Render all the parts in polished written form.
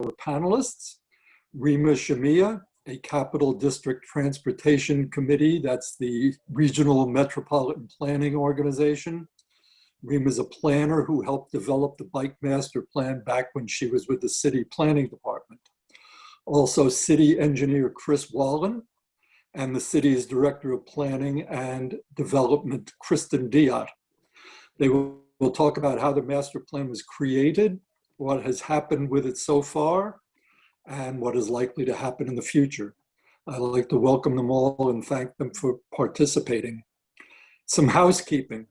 panelists. Rima Shamieh, a Capital District Transportation Committee, that's the regional metropolitan planning organization. Rima is a planner who helped develop the bike master plan back when she was with the city planning department. Also city engineer Chris Wallin and the city's director of planning and development, Kristin Diotte. They will talk about how the master plan was created, what has happened with it so far, and what is likely to happen in the future. I'd like to welcome them all and thank them for participating. Some housekeeping.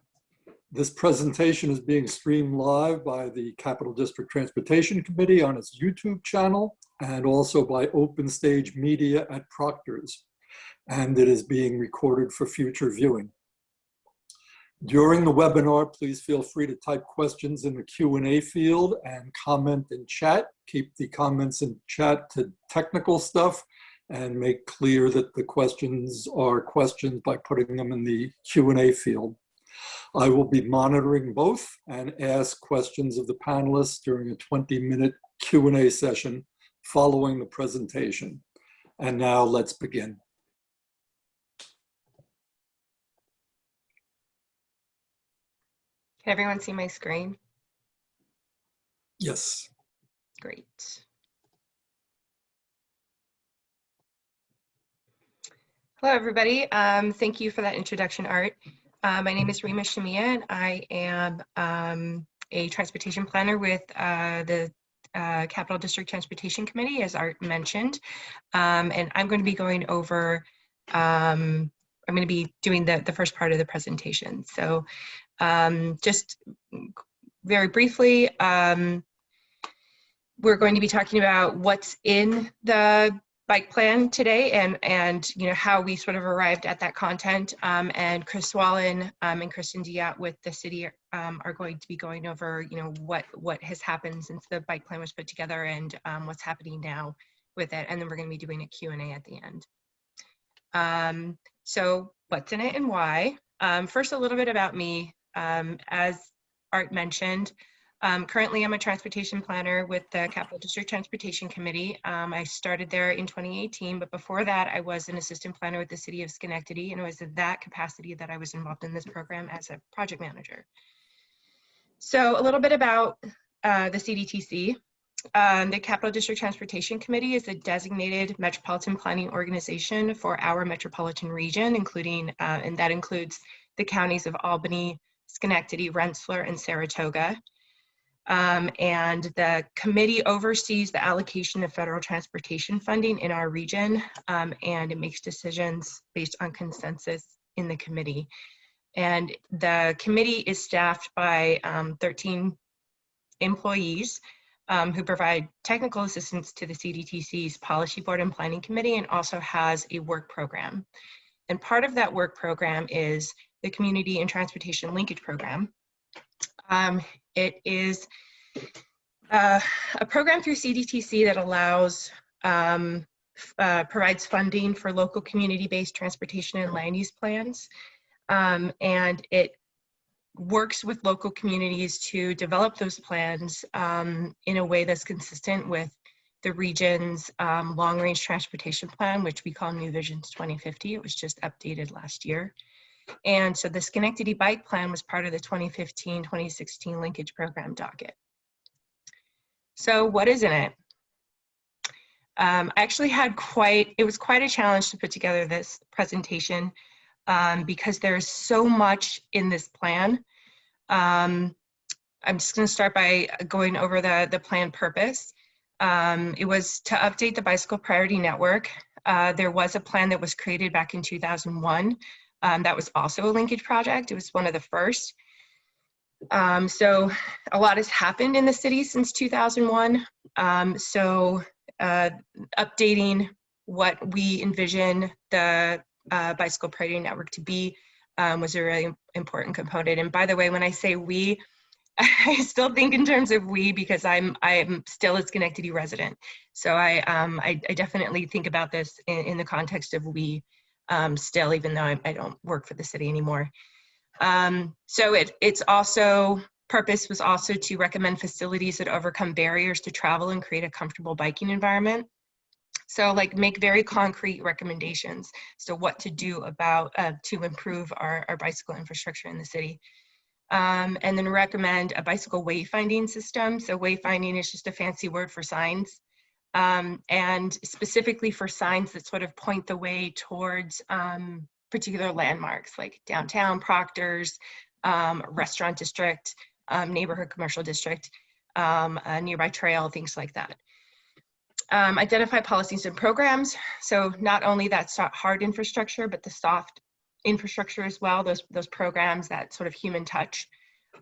This presentation is being streamed live by the Capital District Transportation Committee on its YouTube channel and also by Open Stage Media at Proctor's. And it is being recorded for future viewing. During the webinar, please feel free to type questions in the Q&A field and comment in chat. Keep the comments in chat to technical stuff and make clear that the questions are questions by putting them in the Q&A field. I will be monitoring both and ask questions of the panelists during a 20-minute Q&A session following the presentation. And now let's begin. Can everyone see my screen? Yes. Great. Hello, everybody. Thank you for that introduction, Art. My name is Rima Shamieh, and I am a transportation planner with the Capital District Transportation Committee, as Art mentioned. And I'm going to be going over, I'm going to be doing the first part of the presentation. So just very briefly, we're going to be talking about what's in the bike plan today and you know how we sort of arrived at that content. And Chris Wallin and Kristin Diotte with the city are going to be going over what has happened since the bike plan was put together and what's happening now with it. And then we're going to be doing a Q&A at the end. So what's in it and why? First, a little bit about me. As Art mentioned, currently I'm a transportation planner with the Capital District Transportation Committee. I started there in 2018, but before that I was an assistant planner with the city of Schenectady, and it was in that capacity that I was involved in this program as a project manager. So a little bit about the CDTC. The Capital District Transportation Committee is a designated metropolitan planning organization for our metropolitan region, including, and that includes the counties of Albany, Schenectady, Rensselaer, and Saratoga. And the committee oversees the allocation of federal transportation funding in our region, and it makes decisions based on consensus in the committee. And the committee is staffed by 13 employees who provide technical assistance to the CDTC's Policy Board and Planning Committee, and also has a work program. And part of that work program is the Community and Transportation Linkage Program. It is a program through CDTC that allows, provides funding for local community-based transportation and land use plans. And it works with local communities to develop those plans in a way that's consistent with the region's long-range transportation plan, which we call New Visions 2050. It was just updated last year. And so the Schenectady Bike Plan was part of the 2015-2016 linkage program docket. So what is in it? I actually had it was quite a challenge to put together this presentation because there's so much in this plan. I'm just going to start by going over the plan purpose. It was to update the bicycle priority network. There was a plan that was created back in 2001. That was also a linkage project. It was one of the first. So a lot has happened in the city since 2001. Updating what we envision the bicycle priority network to be was a really important component. And by the way, when I say we, I still think in terms of we because I'm still a Schenectady resident. So I definitely think about this in the context of we still, even though I don't work for the city anymore. So it's also purpose was also to recommend facilities that overcome barriers to travel and create a comfortable biking environment. So like make very concrete recommendations so what to do about to improve our bicycle infrastructure in the city. And then recommend a bicycle wayfinding system. So wayfinding is just a fancy word for signs. And specifically for signs that sort of point the way towards particular landmarks like downtown, Proctor's, restaurant district, neighborhood commercial district, a nearby trail, things like that. Identify policies and programs. So not only that hard infrastructure, but the soft infrastructure as well, those programs, that sort of human touch.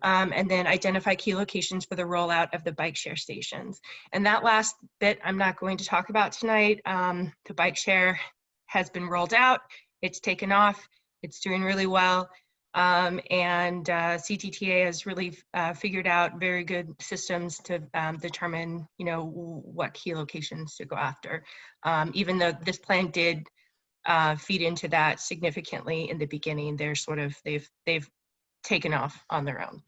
And then identify key locations for the rollout of the bike share stations. And that last bit I'm not going to talk about tonight. The bike share has been rolled out, it's taken off, it's doing really well. And CTTA has really figured out very good systems to determine, you know, what key locations to go after. Even though this plan did feed into that significantly in the beginning, they're sort of, they've taken off on their own.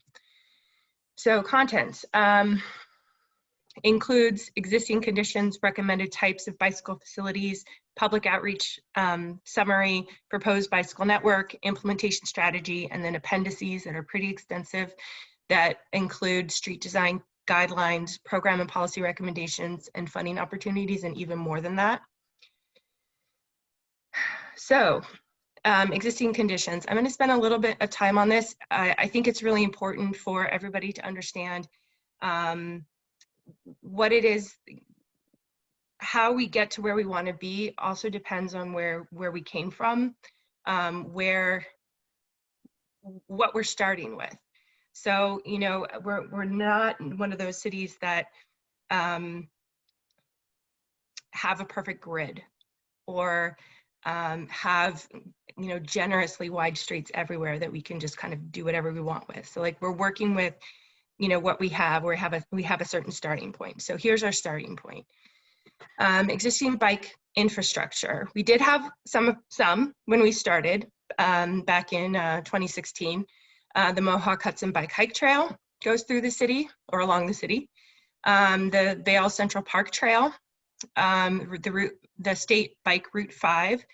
So contents includes existing conditions, recommended types of bicycle facilities, public outreach summary, proposed bicycle network, implementation strategy, and then appendices that are pretty extensive that include street design guidelines, program and policy recommendations, and funding opportunities, and even more than that. So existing conditions. I'm going to spend a little bit of time on this. I think it's really important for everybody to understand what it is. How we get to where we want to be also depends on where we came from, what we're starting with. So, you know, we're not one of those cities that have a perfect grid or have, you know, generously wide streets everywhere that we can just kind of do whatever we want with. So like we're working with, you know, what we have, we have a certain starting point. So here's our starting point. Existing bike infrastructure. We did have some when we started back in 2016. The Mohawk Hudson Bike Hike Trail goes through the city or along the city. The Vale Central Park Trail, the State Bike Route 5,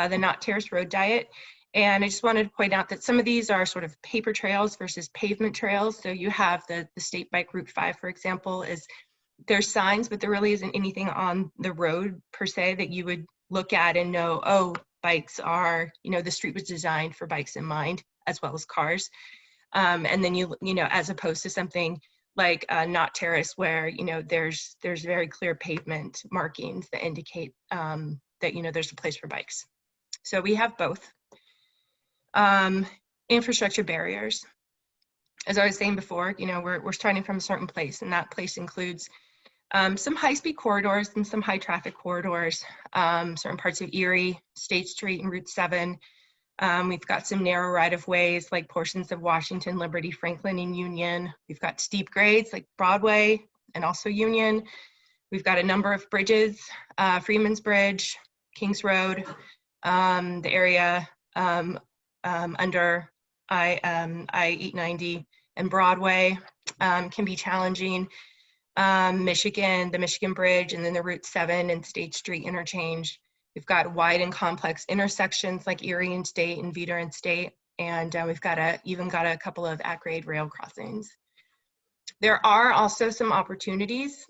the Knott Terrace Road Diotte. And I just wanted to point out that some of these are sort of paper trails versus pavement trails. So you have the State Bike Route 5, for example, there's signs, but there really isn't anything on the road per se that you would look at and know, oh, bikes are, you know, the street was designed for bikes in mind as well as cars. And then you know, as opposed to something like Knott Terrace where, you know, there's very clear pavement markings that indicate that, you know, there's a place for bikes. So we have both. Infrastructure barriers. As I was saying before, you know, we're starting from a certain place, and that place includes some high-speed corridors and some high-traffic corridors, certain parts of Erie, State Street, and Route 7. We've got some narrow right-of-ways like portions of Washington, Liberty, Franklin, and Union. We've got steep grades like Broadway and also Union. We've got a number of bridges, Freeman's Bridge, Kings Road, the area under I-890 and Broadway can be challenging. Michigan, the Michigan Bridge, and then the Route 7 and State Street interchange. We've got wide and complex intersections like Erie and State and Veeder and State, and we've even got a couple of at-grade rail crossings. There are also some opportunities.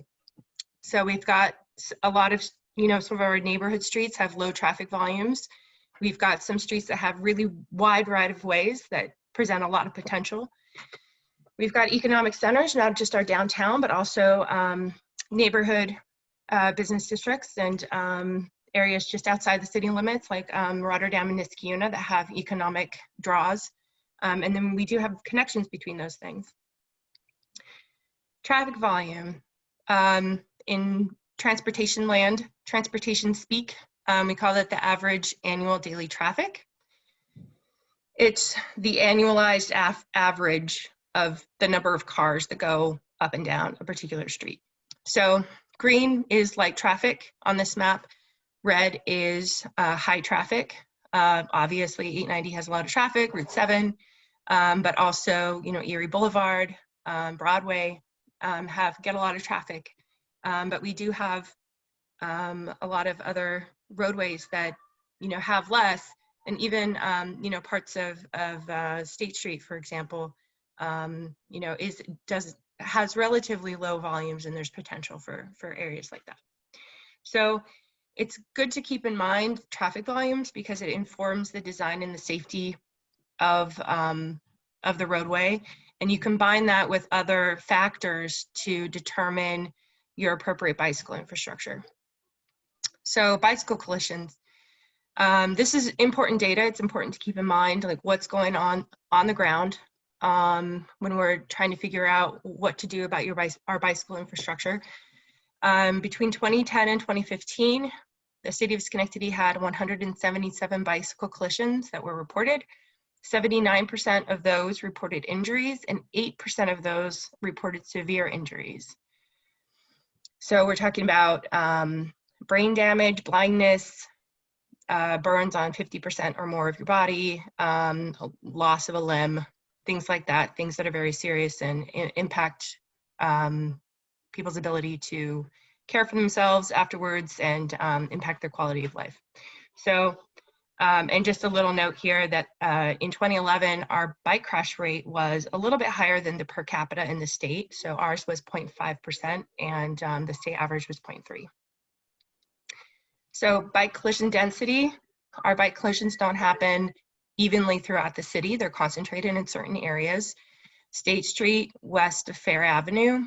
So we've got a lot of, you know, some of our neighborhood streets have low traffic volumes. We've got some streets that have really wide right-of-ways that present a lot of potential. We've got economic centers, not just our downtown, but also neighborhood business districts and areas just outside the city limits, like Rotterdam and Niskayuna, that have economic draws. And then we do have connections between those things. Traffic volume. In transportation land, transportation speak, we call it the average annual daily traffic. It's the annualized average of the number of cars that go up and down a particular street. So green is light traffic on this map. Red is high traffic. Obviously 890 has a lot of traffic, Route 7, but also, you know, Erie Boulevard, Broadway get a lot of traffic, but we do have a lot of other roadways that have less, and even parts of State Street, for example, has relatively low volumes, and there's potential for areas like that. So it's good to keep in mind traffic volumes because it informs the design and the safety of the roadway, and you combine that with other factors to determine your appropriate bicycle infrastructure. So bicycle collisions. This is important data. It's important to keep in mind like what's going on the ground when we're trying to figure out what to do about our bicycle infrastructure. Between 2010 and 2015, the city of Schenectady had 177 bicycle collisions that were reported. 79% of those reported injuries, and 8% of those reported severe injuries. So we're talking about brain damage, blindness, burns on 50% or more of your body, loss of a limb, things like that, things that are very serious and impact people's ability to care for themselves afterwards and impact their quality of life. So, and just a little note here that in 2011, our bike crash rate was a little bit higher than the per capita in the state. So ours was 0.5% and the state average was 0.3. So bike collision density, our bike collisions don't happen evenly throughout the city. They're concentrated in certain areas. State Street, west of Fair Avenue,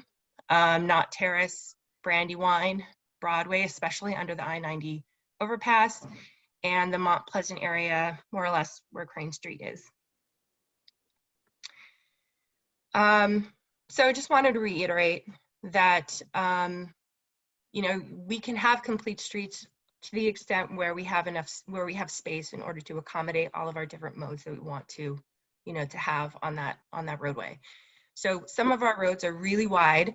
Knott Terrace, Brandywine, Broadway, especially under the I-90 overpass, and the Mont Pleasant area, more or less where Crane Street is. So I just wanted to reiterate that, we can have complete streets to the extent where we have space in order to accommodate all of our different modes that we want to, to have on that roadway. So some of our roads are really wide,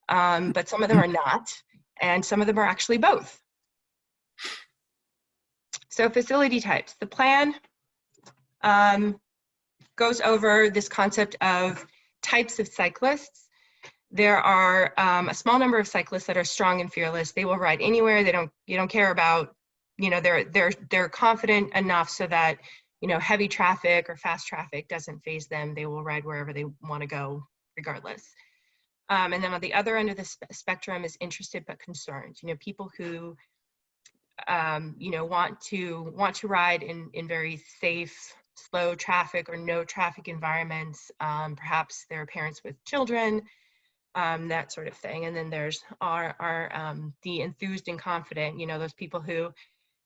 but some of them are not, and some of them are actually both. So facility types. The plan goes over this concept of types of cyclists. There are a small number of cyclists that are strong and fearless. They will ride anywhere. They don't care about, they're confident enough so that, heavy traffic or fast traffic doesn't faze them. They will ride wherever they want to go regardless. And then on the other end of the spectrum is interested but concerned. People who want to ride in very safe, slow traffic or no traffic environments. Perhaps they're parents with children, that sort of thing. And then there's the enthused and confident, those people who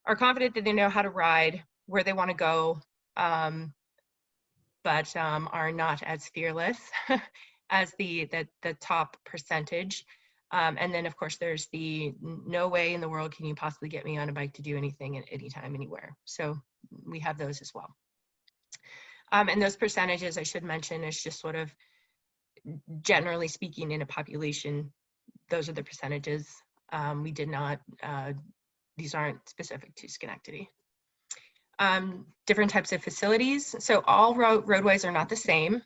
are confident that they know how to ride where they want to go, but are not as fearless as the top percentage. And then of course there's the no way in the world can you possibly get me on a bike to do anything at any time, anywhere. So we have those as well. And those percentages I should mention is just sort of generally speaking in a population, those are the percentages. We did not, these aren't specific to Schenectady. Different types of facilities. So all roadways are not the same.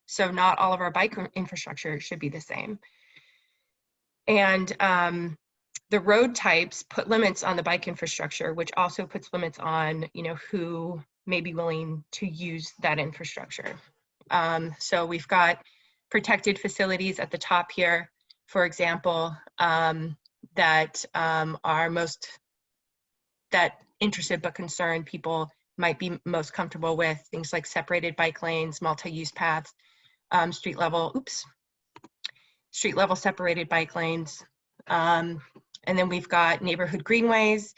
So not all of our bike infrastructure should be the same. And the road types put limits on the bike infrastructure, which also puts limits on, who may be willing to use that infrastructure. So we've got protected facilities at the top here, for example, that that interested but concerned people might be most comfortable with, things like separated bike lanes, multi-use paths, street level separated bike lanes. And then we've got neighborhood greenways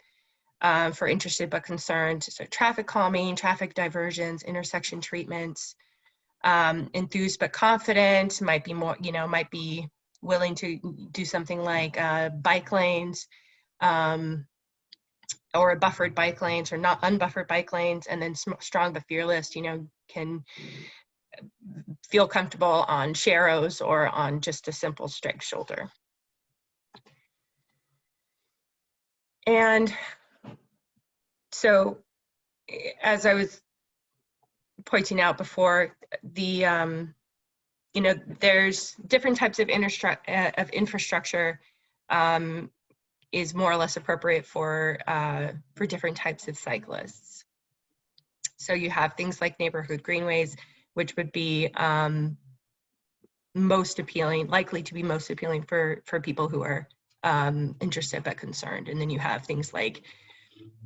for interested but concerned. So traffic calming, traffic diversions, intersection treatments. Enthused but confident might be more, might be willing to do something like bike lanes or buffered bike lanes or not unbuffered bike lanes. And then strong but fearless, can feel comfortable on sharrows or on just a simple straight shoulder. And so, as I was pointing out before, the you know, there's different types of infrastructure is more or less appropriate for different types of cyclists. So you have things like neighborhood greenways, which would be most appealing, likely to be most appealing for people who are interested but concerned. And then you have things like,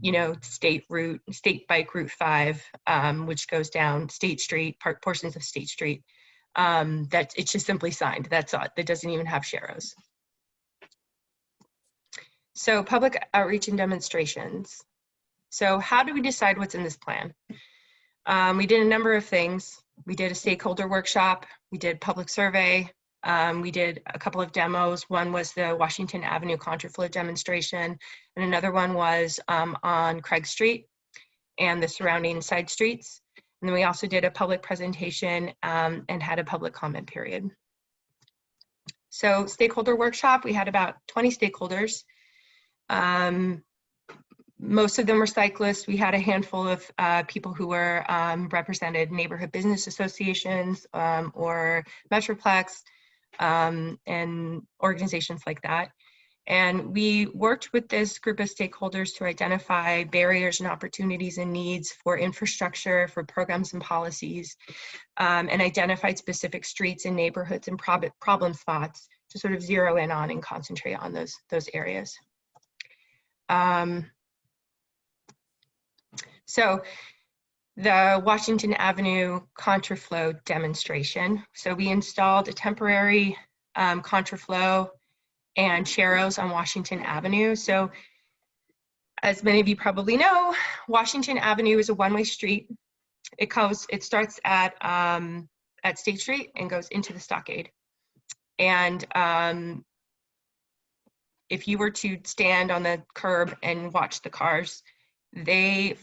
you know, state bike route 5, which goes down State Street, portions of State Street. That it's just simply signed. That's all. That doesn't even have sharrows. So public outreach and demonstrations. So how do we decide what's in this plan? We did a number of things. We did a stakeholder workshop. We did public survey. We did a couple of demos. One was the Washington Avenue contraflow demonstration, and another one was on Craig Street and the surrounding side streets. And then we also did a public presentation and had a public comment period. So stakeholder workshop, we had about 20 stakeholders. Most of them were cyclists. We had a handful of people who were represented neighborhood business associations or Metroplex and organizations like that. And we worked with this group of stakeholders to identify barriers and opportunities and needs for infrastructure, for programs and policies, and identified specific streets and neighborhoods and problem spots to sort of zero in on and concentrate on those areas. So the Washington Avenue contraflow demonstration. So we installed a temporary contraflow and sharrows on Washington Avenue. So as many of you probably know, Washington Avenue is a one-way street. It starts at State Street and goes into the stockade. And if you were to stand on the curb and watch the cars, they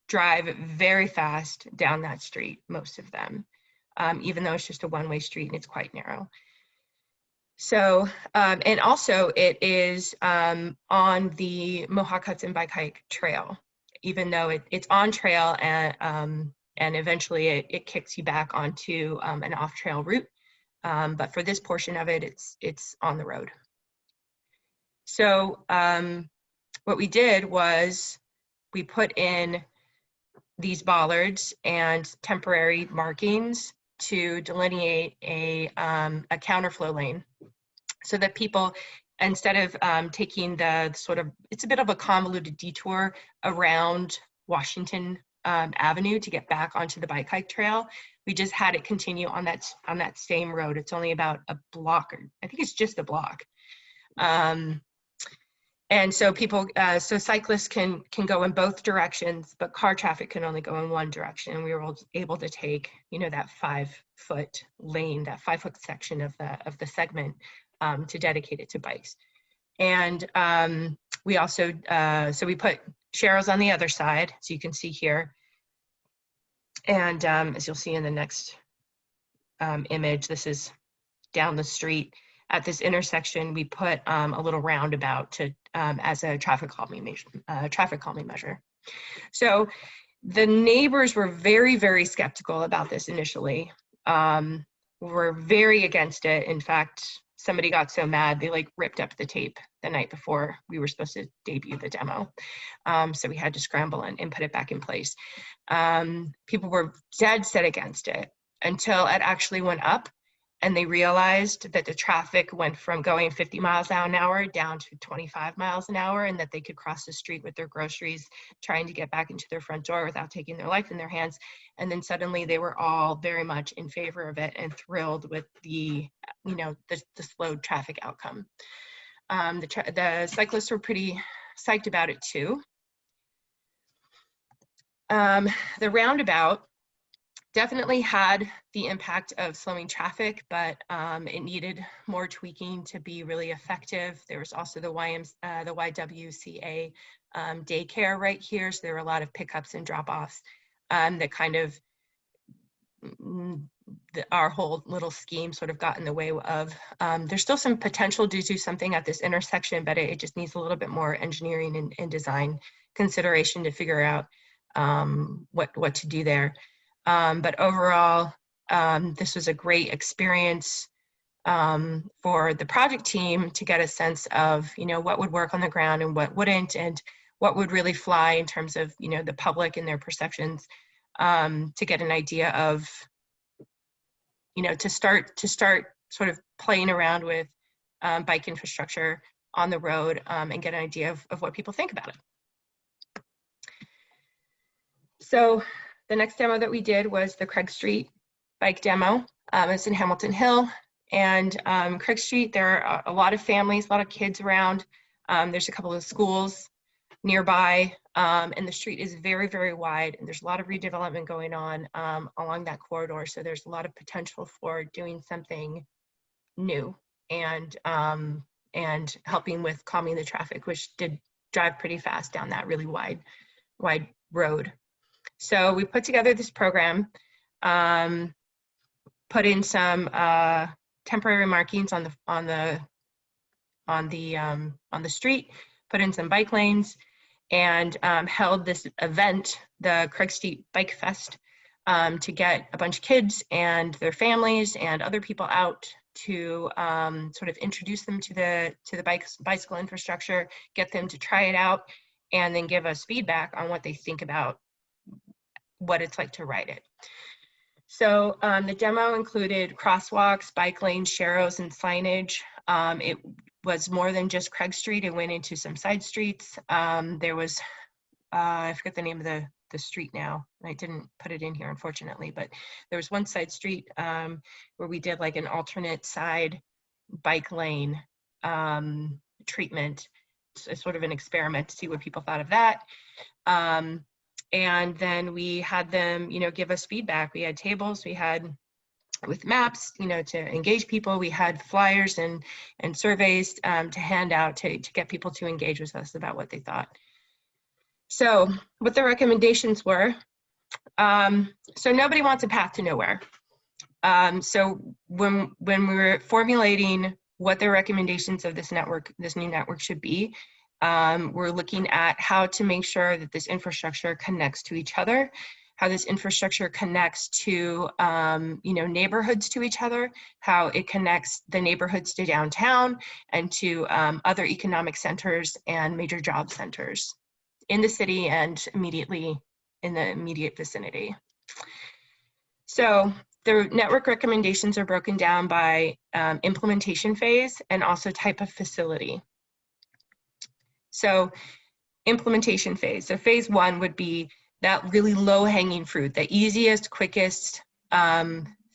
drive very fast down that street, most of them, even though it's just a one-way street and it's quite narrow. So, and also it is on the Mohawk Hudson Bike Hike Trail, even though it's on trail and eventually it kicks you back onto an off-trail route. But for this portion of it, it's on the road. So what we did was we put in these bollards and temporary markings to delineate a counterflow lane so that people, instead of taking the sort of, it's a bit of a convoluted detour around Washington Avenue to get back onto the bike hike trail, we just had it continue on that same road. It's only about a block, or I think it's just a block. And so people, so cyclists can go in both directions, but car traffic can only go in one direction. We were able to take, you know, that 5-foot lane, that 5-foot section of the segment to dedicate it to bikes. And we also, so we put sharrows on the other side, so you can see here. And as you'll see in the next image, this is down the street. At this intersection, we put a little roundabout to as a traffic calming measure. So the neighbors were very, very skeptical about this initially. Were very against it. In fact, somebody got so mad they like ripped up the tape the night before we were supposed to debut the demo. So we had to scramble and put it back in place. People were dead set against it until it actually went up. And they realized that the traffic went from going 50 miles an hour down to 25 miles an hour, and that they could cross the street with their groceries, trying to get back into their front door without taking their life in their hands. And then suddenly they were all very much in favor of it and thrilled with the, you know, the slowed traffic outcome. The cyclists were pretty psyched about it too. The roundabout definitely had the impact of slowing traffic, but it needed more tweaking to be really effective. There was also the YMCA daycare right here, so there were a lot of pickups and drop-offs that kind of, our whole little scheme sort of got in the way of. There's still some potential to do something at this intersection, but it just needs a little bit more engineering and design consideration to figure out what to do there. But overall, this was a great experience for the project team to get a sense of, what would work on the ground and what wouldn't, and what would really fly in terms of, the public and their perceptions, to get an idea of, to start sort of playing around with bike infrastructure on the road, and get an idea of what people think about it. So the next demo that we did was the Craig Street bike demo. It's in Hamilton Hill. And Craig Street, there are a lot of families, a lot of kids around. There's a couple of schools nearby, and the street is very, very wide, and there's a lot of redevelopment going on along that corridor. So there's a lot of potential for doing something new and helping with calming the traffic, which did drive pretty fast down that really wide road. So we put together this program, put in some temporary markings on the street, put in some bike lanes, and held this event, the Craig Street Bike Fest, to get a bunch of kids and their families and other people out to sort of introduce them to the bicycle infrastructure, get them to try it out, and then give us feedback on what they think about what it's like to ride it. So the demo included crosswalks, bike lanes, sharrows, and signage. It was more than just Craig Street. It went into some side streets. There was, I forget the name of the street now. I didn't put it in here, unfortunately, but there was one side street where we did like an alternate side bike lane treatment, sort of an experiment to see what people thought of that. And then we had them, give us feedback. We had tables, we had with maps, to engage people. We had flyers and surveys to hand out to get people to engage with us about what they thought. So what the recommendations were, so nobody wants a path to nowhere. So when we were formulating what the recommendations of this new network should be, we're looking at how to make sure that this infrastructure connects to each other, how this infrastructure connects to, neighborhoods to each other, how it connects the neighborhoods to downtown and to other economic centers and major job centers in the city and immediately in the immediate vicinity. So the network recommendations are broken down by implementation phase and also type of facility. So implementation phase. So phase one would be that really low hanging fruit, the easiest, quickest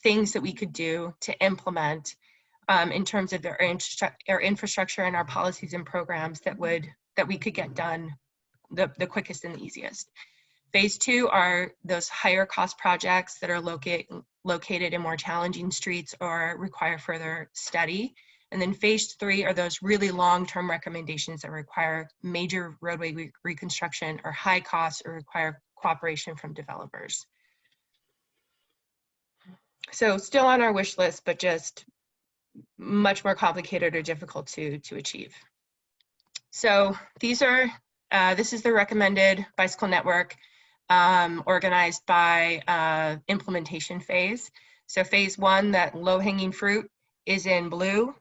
things that we could do to implement in terms of our infrastructure and our policies and programs that we could get done the quickest and the easiest. Phase two are those higher cost projects that are located in more challenging streets or require further study. And then phase three are those really long-term recommendations that require major roadway reconstruction or high costs or require cooperation from developers. So still on our wish list, but just much more complicated or difficult to achieve. So these are, this is the recommended bicycle network organized by implementation phase. So phase one, that low-hanging fruit, is in blue.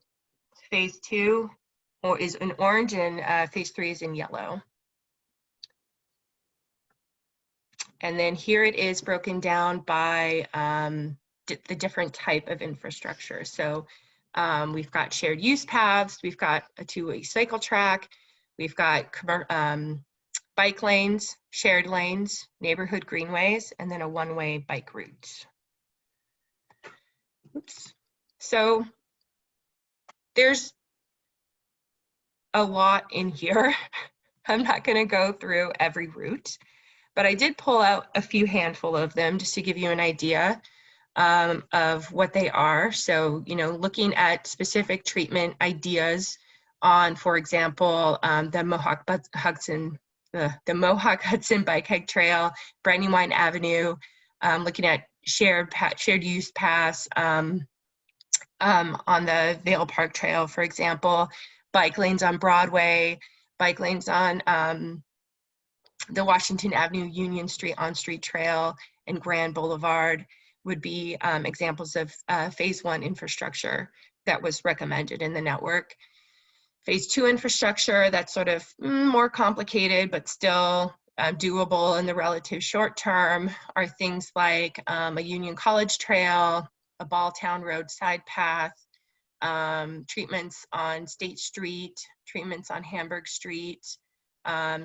Phase two is in orange, and phase three is in yellow. And then here it is broken down by the different type of infrastructure. So we've got shared use paths, we've got a two-way cycle track, we've got bike lanes, shared lanes, neighborhood greenways, and then a one-way bike route. Oops. So there's a lot in here. I'm not going to go through every route, but I did pull out a few handful of them just to give you an idea of what they are. So, looking at specific treatment ideas on, for example, the Mohawk Hudson Bike Hike Trail, Brandywine Avenue, looking at shared use paths on the Vale Park Trail, for example, bike lanes on Broadway, bike lanes on the Washington Avenue Union Street on-street trail and Grand Boulevard. would be examples of phase 1 infrastructure that was recommended in the network. Phase 2 infrastructure, that's sort of more complicated, but still doable in the relative short term, are things like a Union College Trail, a Balltown roadside path, treatments on State Street, treatments on Hamburg Street,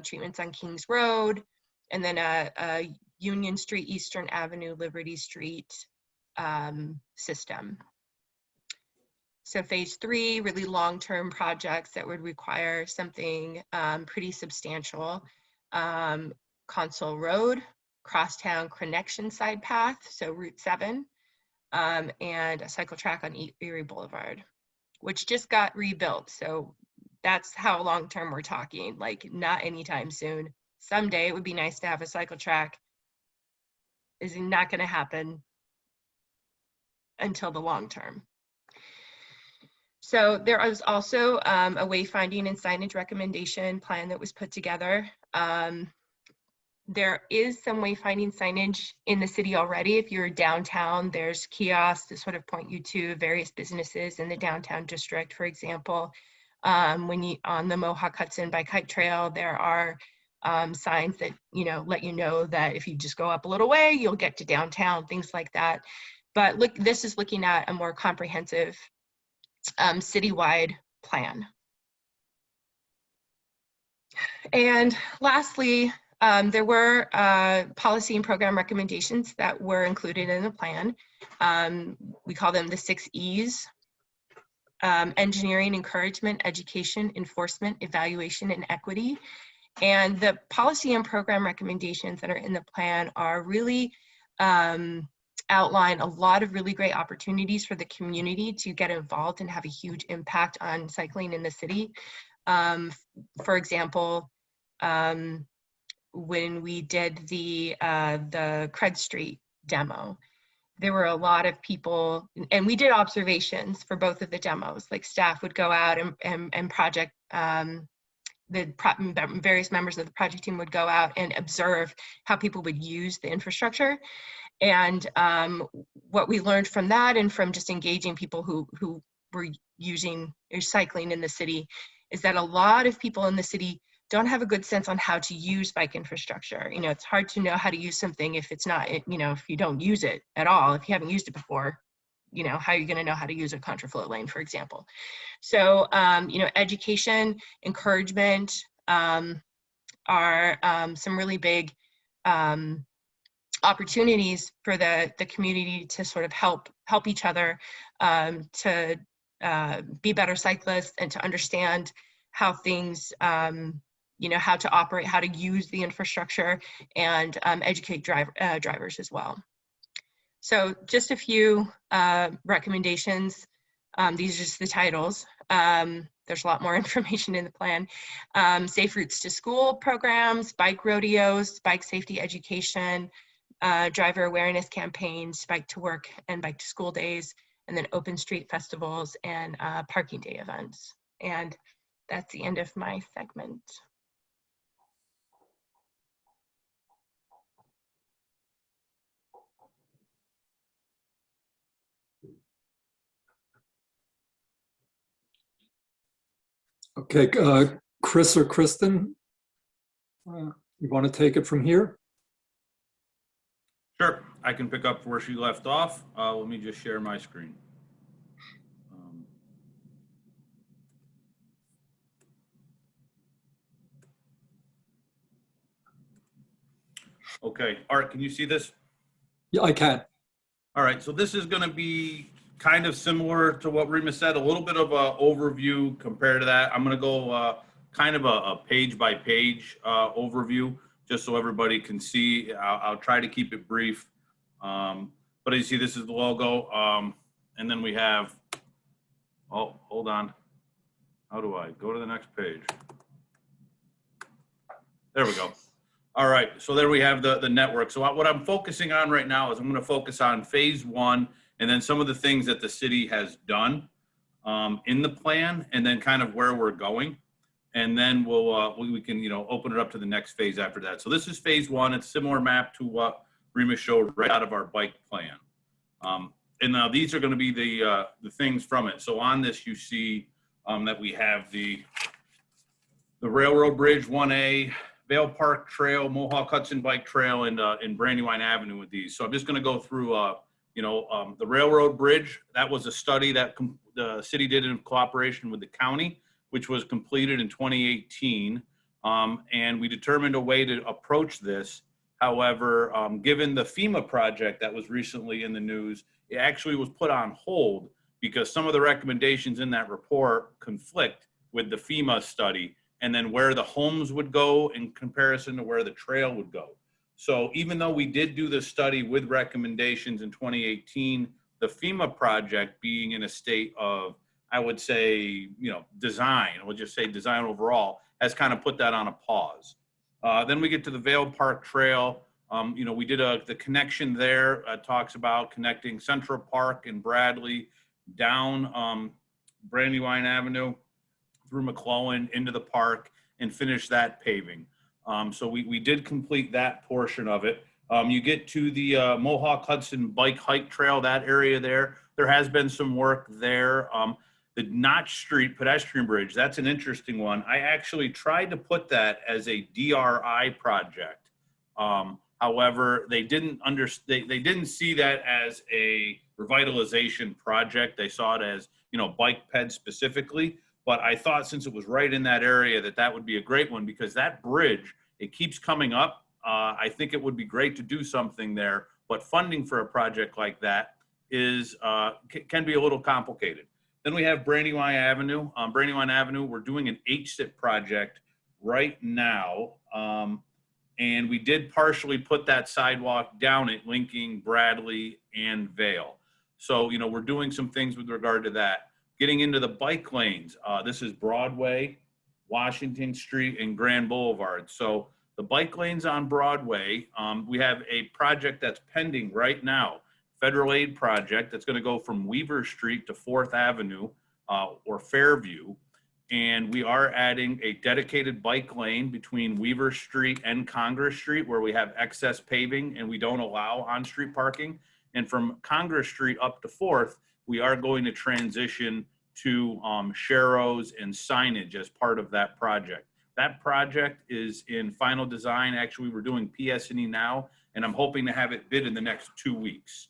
treatments on Kings Road, and then a Union Street, Eastern Avenue, Liberty Street system. So phase 3, really long-term projects that would require something pretty substantial. Console Road, Crosstown Connection Side Path, so Route 7, and a cycle track on Erie Boulevard, which just got rebuilt. So that's how long-term we're talking, like not anytime soon. Someday it would be nice to have a cycle track. Is not going to happen until the long term. So there was also a wayfinding and signage recommendation plan that was put together. There is some wayfinding signage in the city already. If you're downtown, there's kiosks to sort of point you to various businesses in the downtown district, for example. When you on the Mohawk Hudson Bike Hike Trail, there are signs that let you know that if you just go up a little way, you'll get to downtown, things like that. But look, this is looking at a more comprehensive citywide plan. And lastly, there were policy and program recommendations that were included in the plan. We call them the 6 E's: engineering, encouragement, education, enforcement, evaluation, and equity. And the policy and program recommendations that are in the plan are really outline a lot of really great opportunities for the community to get involved and have a huge impact on cycling in the city. For example, when we did the Craig Street demo, there were a lot of people, and we did observations for both of the demos. Like staff would go out and project, various members of the project team would go out and observe how people would use the infrastructure. And what we learned from that, and from just engaging people who were using or cycling in the city, is that a lot of people in the city don't have a good sense on how to use bike infrastructure. It's hard to know how to use something if it's not, if you don't use it at all, if you haven't used it before, how are you going to know how to use a contraflow lane, for example? So, education, encouragement are some really big opportunities for the community to sort of help each other to be better cyclists and to understand how things, how to operate, how to use the infrastructure, and educate drivers as well. So just a few recommendations. These are just the titles. There's a lot more information in the plan. Safe routes to school programs, bike rodeos, bike safety education, driver awareness campaigns, bike to work and bike to school days, and then open street festivals and parking day events. And that's the end of my segment. Okay, Chris or Kristin, you want to take it from here? Sure, I can pick up where she left off. Let me just share my screen. Okay, Art, can you see this? Yeah, I can. All right, so this is going to be kind of similar to what Rima said, a little bit of an overview compared to that. I'm going to go kind of a page by page overview, just so everybody can see. I'll try to keep it brief. But as you see, this is the logo. And then we have, oh, hold on. How do I go to the next page? There we go. All right, so there we have the network. So what I'm focusing on right now is I'm going to focus on phase 1 and then some of the things that the city has done in the plan, and then kind of where we're going. And then we can open it up to the next phase after that. So this is phase 1. It's a similar map to what Rima showed right out of our bike plan. And now these are going to be the things from it. So on this, you see that we have the Railroad Bridge 1A, Vale Park Trail, Mohawk Hudson Bike Trail, and Brandywine Avenue with these. So I'm just going to go through, the Railroad Bridge. That was a study that the city did in cooperation with the county, which was completed in 2018. And we determined a way to approach this. However, given the FEMA project that was recently in the news, it actually was put on hold because some of the recommendations in that report conflict with the FEMA study and then where the homes would go in comparison to where the trail would go. So even though we did do the study with recommendations in 2018, the FEMA project being in a state of, I would say, design, we'll just say design overall, has kind of put that on a pause. Then we get to the Vale Park Trail. We did the connection there, talks about connecting Central Park and Bradley down Brandywine Avenue through McClellan into the park and finish that paving. So we did complete that portion of it. You get to the Mohawk Hudson Bike Hike Trail, that area there. There has been some work there. The Notch Street Pedestrian Bridge, that's an interesting one. I actually tried to put that as a DRI project. However, they didn't see that as a revitalization project. They saw it as, bike ped specifically. But I thought since it was right in that area that would be a great one because that bridge, it keeps coming up. I think it would be great to do something there, but funding for a project like that can be a little complicated. Then we have Brandywine Avenue. Brandywine Avenue, we're doing an HSIP project right now. And we did partially put that sidewalk down it, linking Bradley and Vale. So, we're doing some things with regard to that. Getting into the bike lanes, this is Broadway, Washington Street, and Grand Boulevard. So the bike lanes on Broadway, we have a project that's pending right now, federal aid project that's going to go from Weaver Street to 4th Avenue or Fairview. And we are adding a dedicated bike lane between Weaver Street and Congress Street where we have excess paving and we don't allow on-street parking. And from Congress Street up to 4th, we are going to transition to sharrows and signage as part of that project. That project is in final design. Actually, we're doing PS&E now, and I'm hoping to have it bid in the next 2 weeks.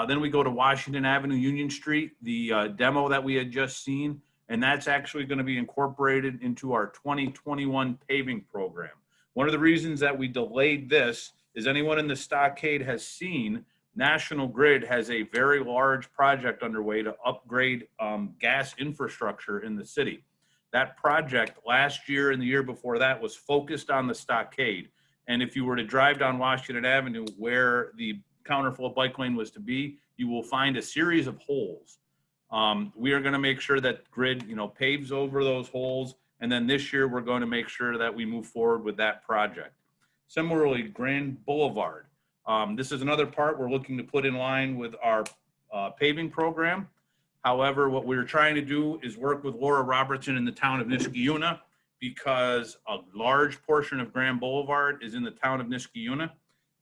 Then we go to Washington Avenue, Union Street, the demo that we had just seen, and that's actually going to be incorporated into our 2021 paving program. One of the reasons that we delayed this is anyone in the stockade has seen National Grid has a very large project underway to upgrade gas infrastructure in the city. That project last year and the year before that was focused on the stockade. And if you were to drive down Washington Avenue where the counterflow bike lane was to be, you will find a series of holes. We are going to make sure that Grid, paves over those holes. And then this year, we're going to make sure that we move forward with that project. Similarly, Grand Boulevard. This is another part we're looking to put in line with our paving program. However, what we're trying to do is work with Laura Robertson in the town of Niskayuna because a large portion of Grand Boulevard is in the town of Niskayuna.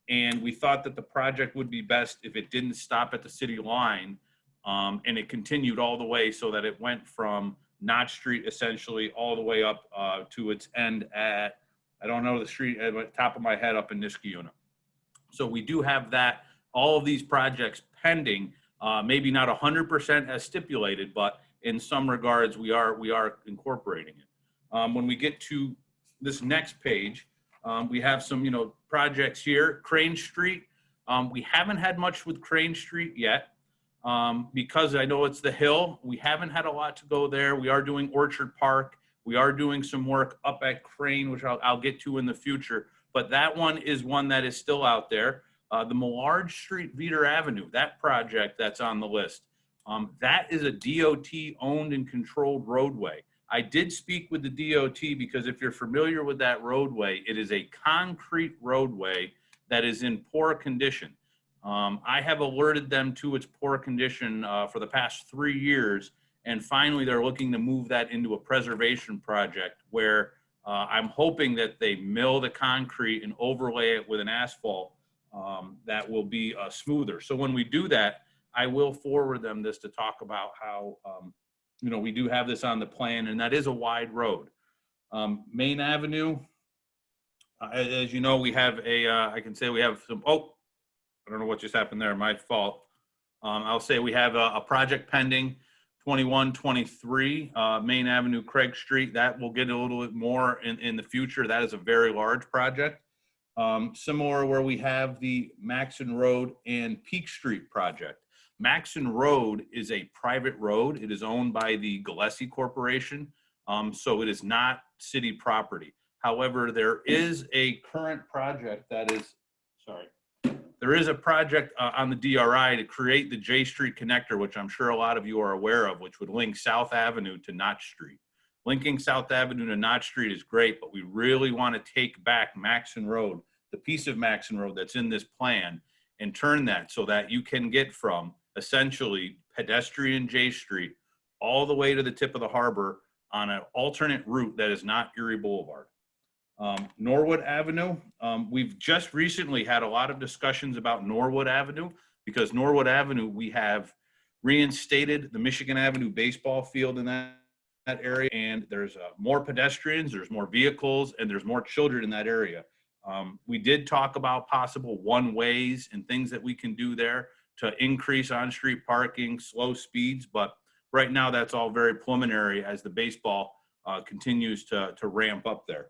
And we thought that the project would be best if it didn't stop at the city line and it continued all the way so that it went from Knott Street essentially all the way up to its end at, I don't know the street at the top of my head, up in Niskayuna. So we do have that, all of these projects pending, maybe not 100% as stipulated, but in some regards we are incorporating it. When we get to this next page, we have some projects here. Crane Street, we haven't had much with Crane Street yet because I know it's the hill. We haven't had a lot to go there. We are doing Orchard Park. We are doing some work up at Crane, which I'll get to in the future. But that one is one that is still out there. The Millard Street, Veeder Avenue, that project that's on the list, that is a DOT owned and controlled roadway. I did speak with the DOT because if you're familiar with that roadway, it is a concrete roadway that is in poor condition. I have alerted them to its poor condition for the past 3 years, and finally they're looking to move that into a preservation project where I'm hoping that they mill the concrete and overlay it with an asphalt that will be smoother. So when we do that, I will forward them this to talk about how, you know, we do have this on the plan, and that is a wide road. Main Avenue, as you know, we have a, I can say we have some, oh, I don't know what just happened there, my fault. I'll say we have a project pending, 2123 Main Avenue, Craig Street. That will get a little bit more in the future. That is a very large project. Similar where we have the Maxson Road and Peak Street project. Maxson Road is a private road. It is owned by the Gillespie Corporation, so it is not city property. However, there is a current project that is, sorry, there is a project on the DRI to create the J Street connector, which I'm sure a lot of you are aware of, which would link South Avenue to Notch Street. Linking South Avenue to Notch Street is great, but we really want to take back Maxson Road, the piece of Maxson Road that's in this plan, and turn that so that you can get from essentially pedestrian J Street all the way to the tip of the harbor on an alternate route that is not Erie Boulevard. Norwood Avenue, we've just recently had a lot of discussions about Norwood Avenue, because Norwood Avenue, we have reinstated the Michigan Avenue baseball field in that area, and there's more pedestrians, there's more vehicles, and there's more children in that area. We did talk about possible one-ways and things that we can do there to increase on-street parking, slow speeds, but right now that's all very preliminary as the baseball continues to ramp up there.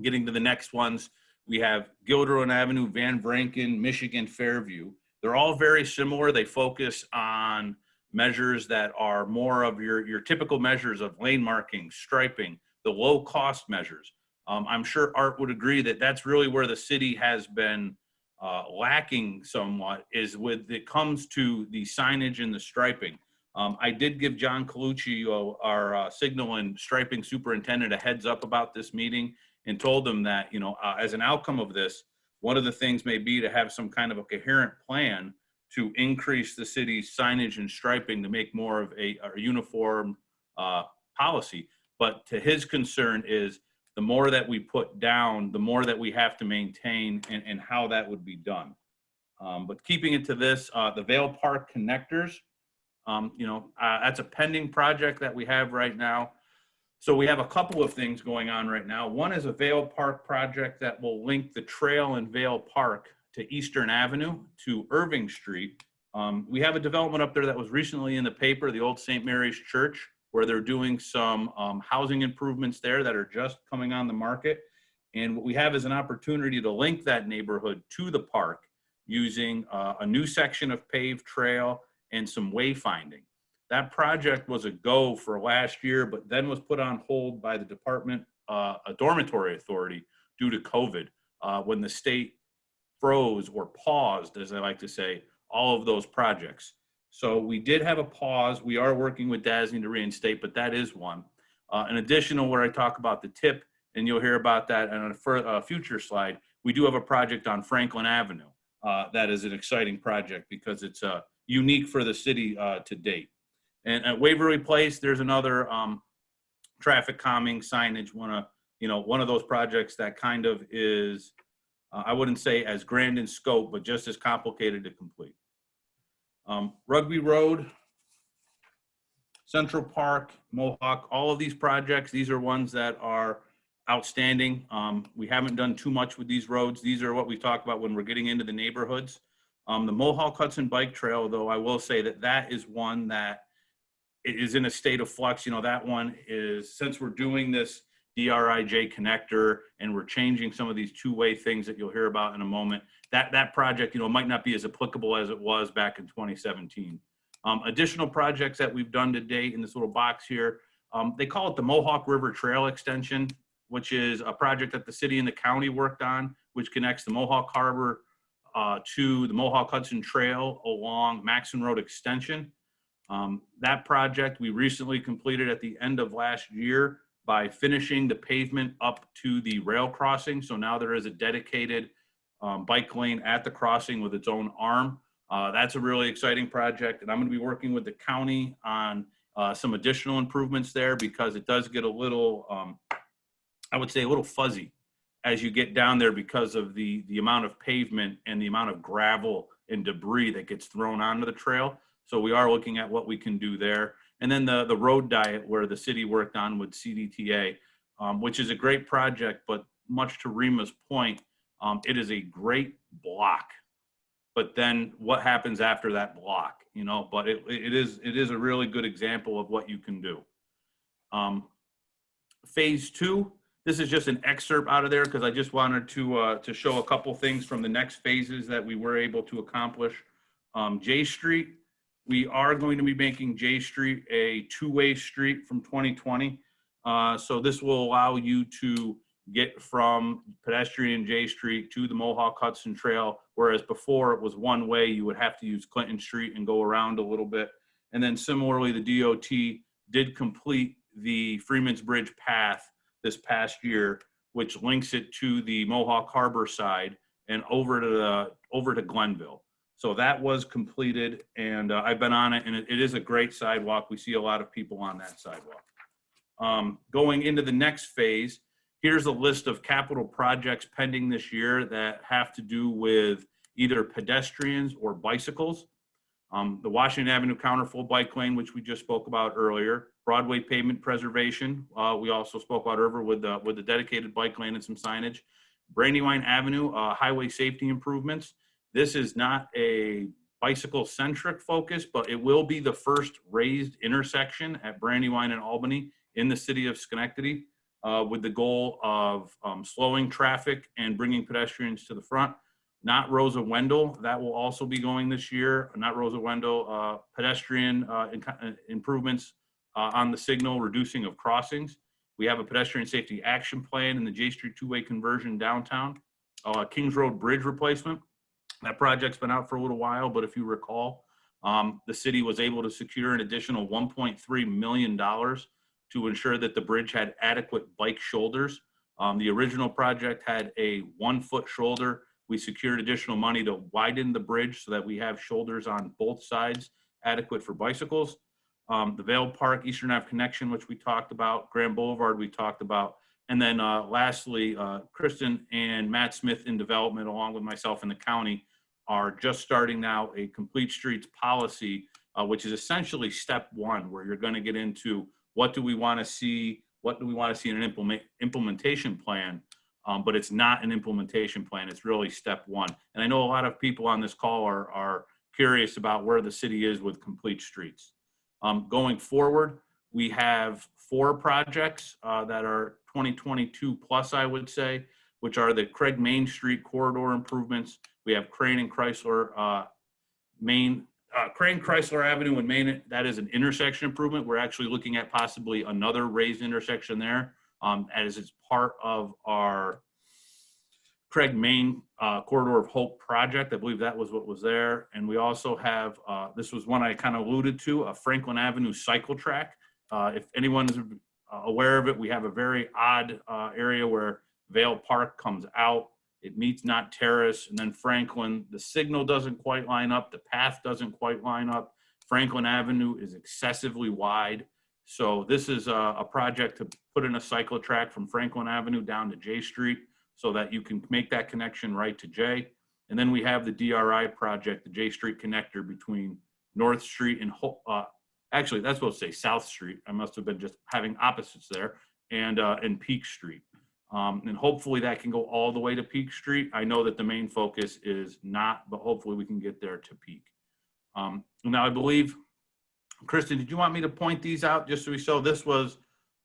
Getting to the next ones, we have Gilderoy Avenue, Van Vranken, Michigan, Fairview. They're all very similar. They focus on measures that are more of your typical measures of lane marking, striping, the low cost measures. I'm sure Art would agree that that's really where the city has been lacking somewhat, is when it comes to the signage and the striping. I did give John Colucci, our signal and striping superintendent, a heads up about this meeting, and told them that, you know, as an outcome of this, one of the things may be to have some kind of a coherent plan to increase the city's signage and striping to make more of a uniform policy. But to his concern is the more that we put down, the more that we have to maintain, and how that would be done. But keeping it to this, the Vale Park connectors, you know, that's a pending project that we have right now. So we have a couple of things going on right now. One is a Vale Park project that will link the trail in Vale Park to Eastern Avenue to Irving Street. We have a development up there that was recently in the paper, the old St. Mary's Church, where they're doing some housing improvements there that are just coming on the market. And what we have is an opportunity to link that neighborhood to the park using a new section of paved trail and some wayfinding. That project was a go for last year, but then was put on hold by the department, a dormitory authority, due to COVID, when the state froze or paused, as I like to say, all of those projects. So we did have a pause. We are working with DASNY to reinstate, but that is one. An additional where I talk about the tip, and you'll hear about that on a future slide, we do have a project on Franklin Avenue. That is an exciting project because it's unique for the city to date. And at Waverly Place, there's another traffic calming signage, one of those projects that kind of is, I wouldn't say as grand in scope, but just as complicated to complete. Rugby Road, Central Park, Mohawk, all of these projects, these are ones that are outstanding. We haven't done too much with these roads. These are what we talk about when we're getting into the neighborhoods. The Mohawk Hudson Bike Trail, though, I will say that that is one that it is in a state of flux. You know, that one is, since we're doing this DRIJ connector and we're changing some of these two-way things that you'll hear about in a moment, that project, you know, might not be as applicable as it was back in 2017. Additional projects that we've done to date in this little box here, they call it the Mohawk River Trail Extension, which is a project that the city and the county worked on, which connects the Mohawk Harbor to the Mohawk Hudson Trail along Maxson Road Extension. That project we recently completed at the end of last year by finishing the pavement up to the rail crossing. So now there is a dedicated bike lane at the crossing with its own arm. That's a really exciting project, and I'm going to be working with the county on some additional improvements there because it does get a little, I would say a little fuzzy as you get down there because of the amount of pavement and the amount of gravel and debris that gets thrown onto the trail. So we are looking at what we can do there. And then the road diet where the city worked on with CDTA, which is a great project, but much to Rima's point, it is a great block. But then what happens after that block, you know, but it is a really good example of what you can do. Phase 2, this is just an excerpt out of there because I just wanted to show a couple things from the next phases that we were able to accomplish. J Street, we are going to be making J Street a two-way street from 2020. So this will allow you to get from Pedestrian J Street to the Mohawk Hudson Trail, whereas before it was one way, you would have to use Clinton Street and go around a little bit. And then similarly, the DOT did complete the Freeman's Bridge path this past year, which links it to the Mohawk Harbor side and over to Glenville. So that was completed, and I've been on it, and it is a great sidewalk. We see a lot of people on that sidewalk. Going into the next phase, here's a list of capital projects pending this year that have to do with either pedestrians or bicycles. The Washington Avenue counterflow bike lane, which we just spoke about earlier. Broadway pavement preservation. We also spoke about earlier with the dedicated bike lane and some signage. Brandywine Avenue highway safety improvements. This is not a bicycle-centric focus, but it will be the first raised intersection at Brandywine and Albany in the city of Schenectady, with the goal of slowing traffic and bringing pedestrians to the front. Not Rosa Wendell, that will also be going this year. Not Rosa Wendell, pedestrian improvements on the signal, reducing of crossings. We have a pedestrian safety action plan in the J Street two-way conversion downtown. Kings Road Bridge replacement. That project's been out for a little while, but if you recall, the city was able to secure an additional $1.3 million to ensure that the bridge had adequate bike shoulders. The original project had a 1-foot shoulder. We secured additional money to widen the bridge so that we have shoulders on both sides adequate for bicycles. The Vale Park Eastern Ave connection, which we talked about, Grand Boulevard we talked about. And then lastly, Kristin and Matt Smith in development, along with myself in the county, are just starting now a complete streets policy, which is essentially step 1, where you're going to get into what do we want to see, what do we want to see in an implementation plan, but it's not an implementation plan. It's really step 1. And I know a lot of people on this call are curious about where the city is with complete streets. Going forward, we have 4 projects that are 2022 plus, I would say, which are the Craig Main Street corridor improvements. We have Crane and Chrysler Crane Chrysler Avenue in Main. That is an intersection improvement. We're actually looking at possibly another raised intersection there as it's part of our Craig Main Corridor of Hope project. I believe that was what was there. And we also have, this was one I kind of alluded to, a Franklin Avenue cycle track. If anyone's aware of it, we have a very odd area where Vale Park comes out. It meets Knott Terrace, and then Franklin. The signal doesn't quite line up. The path doesn't quite line up. Franklin Avenue is excessively wide. So this is a project to put in a cycle track from Franklin Avenue down to J Street so that you can make that connection right to J. And then we have the DRI project, the J Street connector between North Street and, actually that's supposed to say South Street. I must have been just having opposites there, and Peak Street. And hopefully that can go all the way to Peak Street. I know that the main focus is not, but hopefully we can get there to Peak. Now I believe, Kristin, did you want me to point these out just so we show this was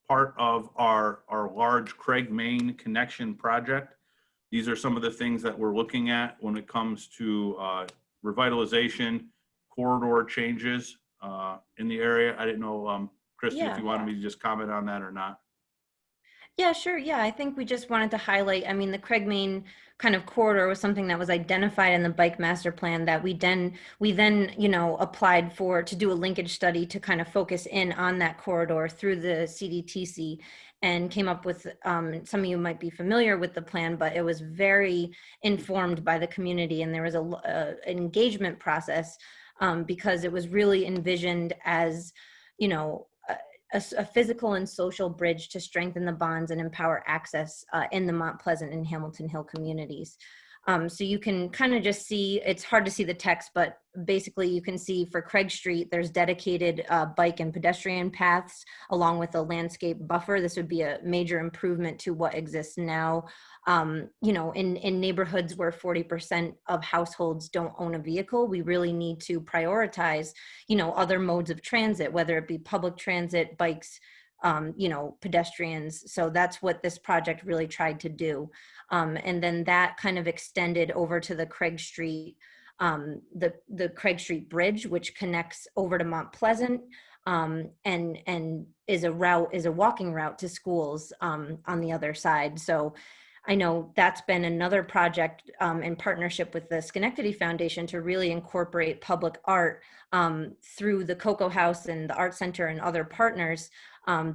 part of our large Craig Main connection project? These are some of the things that we're looking at when it comes to revitalization, corridor changes in the area. I didn't know, Kristin, if you wanted me to just comment on that or not. Yeah, sure. Yeah, I think we just wanted to highlight, I mean, the Craig Main kind of corridor was something that was identified in the bike master plan that we then, you know, applied for to do a linkage study to kind of focus in on that corridor through the CDTC, and came up with, some of you might be familiar with the plan, but it was very informed by the community, and there was an engagement process because it was really envisioned as, you know, a physical and social bridge to strengthen the bonds and empower access in the Mount Pleasant and Hamilton Hill communities. So you can kind of just see, it's hard to see the text, but basically you can see for Craig Street, there's dedicated bike and pedestrian paths along with a landscape buffer. This would be a major improvement to what exists now. You know, in neighborhoods where 40% of households don't own a vehicle, we really need to prioritize, you know, other modes of transit, whether it be public transit, bikes, you know, pedestrians. So that's what this project really tried to do. And then that kind of extended over to the Craig Street, the Craig Street Bridge, which connects over to Mount Pleasant, and is a walking route to schools on the other side. So I know that's been another project in partnership with the Schenectady Foundation to really incorporate public art through the Cocoa House and the Art Center and other partners.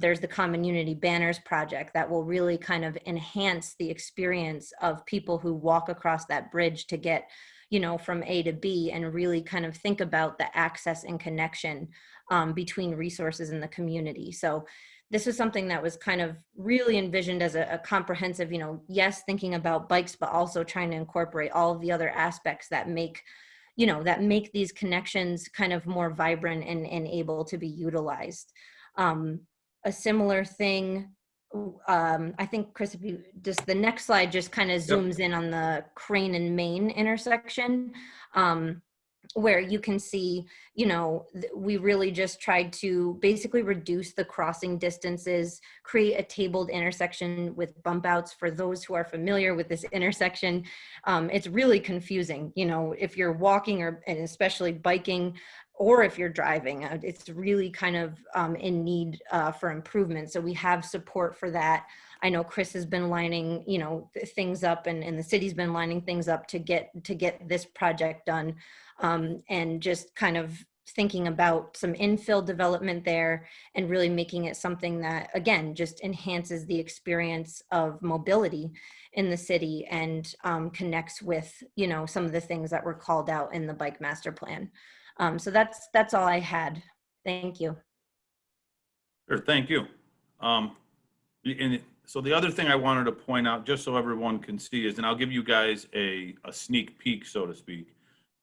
There's the Common Unity Banners project that will really kind of enhance the experience of people who walk across that bridge to get, you know, from A to B, and really kind of think about the access and connection between resources in the community. So this is something that was kind of really envisioned as a comprehensive, you know, yes, thinking about bikes, but also trying to incorporate all of the other aspects that make, you know, that make these connections kind of more vibrant and able to be utilized. A similar thing, I think, Chris, if you just, the next slide just kind of zooms in on the Crane and Main intersection, where you can see, you know, we really just tried to basically reduce the crossing distances, create a tabled intersection with bump outs. For those who are familiar with this intersection, it's really confusing, you know, if you're walking and especially biking, or if you're driving, it's really kind of in need for improvement. So we have support for that. I know Chris has been lining, you know, things up, and the city's been lining things up to get this project done, and just kind of thinking about some infill development there and really making it something that, again, just enhances the experience of mobility in the city and connects with, you know, some of the things that were called out in the bike master plan. So that's all I had. Thank you. Sure, thank you. And so the other thing I wanted to point out, just so everyone can see, is, and I'll give you guys a sneak peek, so to speak,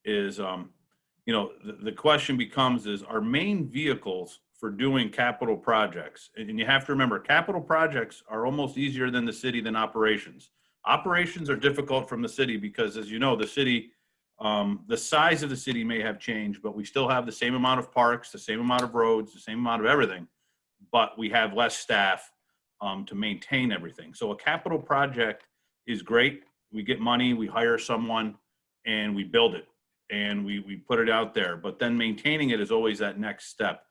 is, you know, the question becomes is our main vehicles for doing capital projects. And you have to remember, capital projects are almost easier than the city than operations. Operations are difficult from the city because, as you know, the city, the size of the city may have changed, but we still have the same amount of parks, the same amount of roads, the same amount of everything, but we have less staff to maintain everything. So a capital project is great. We get money, we hire someone, and we build it, and we put it out there. But then maintaining it is always that next step.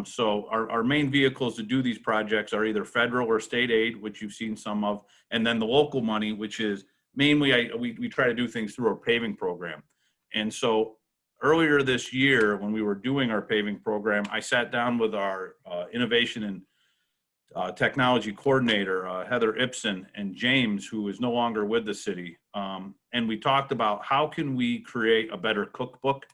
So our main vehicles to do these projects are either federal or state aid, which you've seen some of, and then the local money, which is mainly we try to do things through our paving program. And so earlier this year, when we were doing our paving program, I sat down with our innovation and technology coordinator, Heather Ipson, and James, who is no longer with the city. And we talked about how can we create a better cookbook?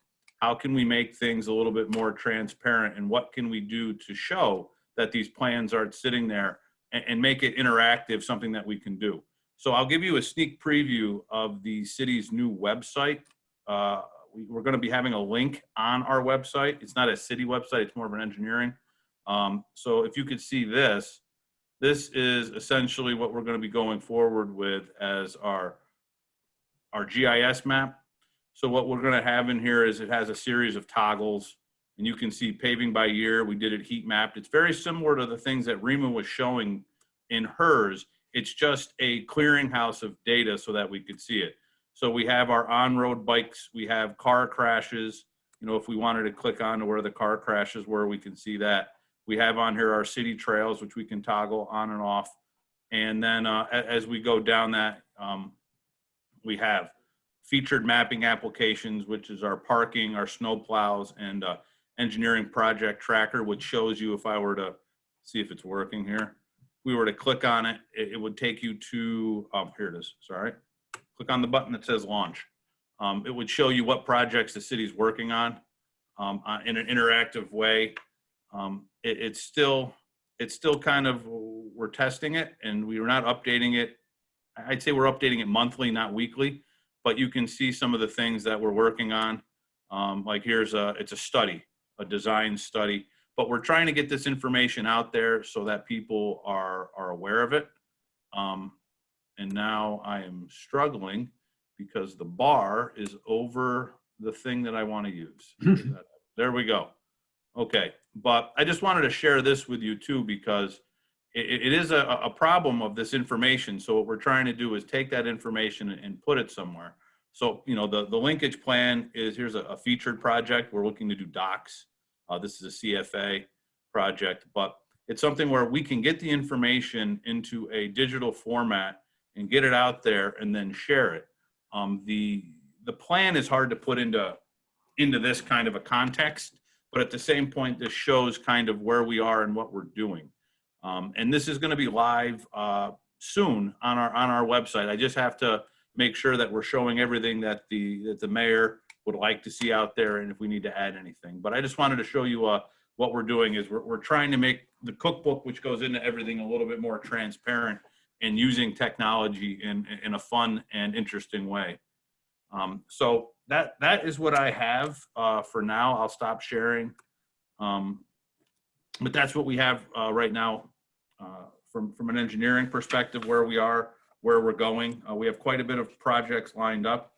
How can we make things a little bit more transparent? And what can we do to show that these plans aren't sitting there and make it interactive, something that we can do? So I'll give you a sneak preview of the city's new website. We're going to be having a link on our website. It's not a city website, it's more of an engineering. So if you could see this is essentially what we're going to be going forward with as our GIS map. So what we're going to have in here is it has a series of toggles, and you can see paving by year. We did it heat mapped. It's very similar to the things that Rima was showing in hers. It's just a clearinghouse of data so that we could see it. So we have our on-road bikes. We have car crashes. You know, if we wanted to click on to where the car crashes were, we can see that. We have on here our city trails, which we can toggle on and off. And then as we go down that, we have featured mapping applications, which is our parking, our snow plows, and engineering project tracker, which shows you, if I were to see if it's working here, if we were to click on it, it would take you to, here it is, sorry. Click on the button that says launch. It would show you what projects the city's working on in an interactive way. It's still kind of, we're testing it, and we are not updating it. I'd say we're updating it monthly, not weekly. but you can see some of the things that we're working on. Like it's a study, a design study, but we're trying to get this information out there so that people are aware of it. And now I am struggling because the bar is over the thing that I want to use. There we go. Okay, but I just wanted to share this with you too, because it is a problem of this information. So what we're trying to do is take that information and put it somewhere. So, you know, the linkage plan is, here's a featured project. We're looking to do docks. This is a CFA project, but it's something where we can get the information into a digital format and get it out there and then share it. The plan is hard to put into this kind of a context, but at the same point, this shows kind of where we are and what we're doing. And this is going to be live soon on our website. I just have to make sure that we're showing everything that the mayor would like to see out there, and if we need to add anything. But I just wanted to show you what we're doing is we're trying to make the cookbook, which goes into everything, a little bit more transparent and using technology in a fun and interesting way. So that is what I have for now. I'll stop sharing. But that's what we have right now from an engineering perspective, where we are, where we're going. We have quite a bit of projects lined up.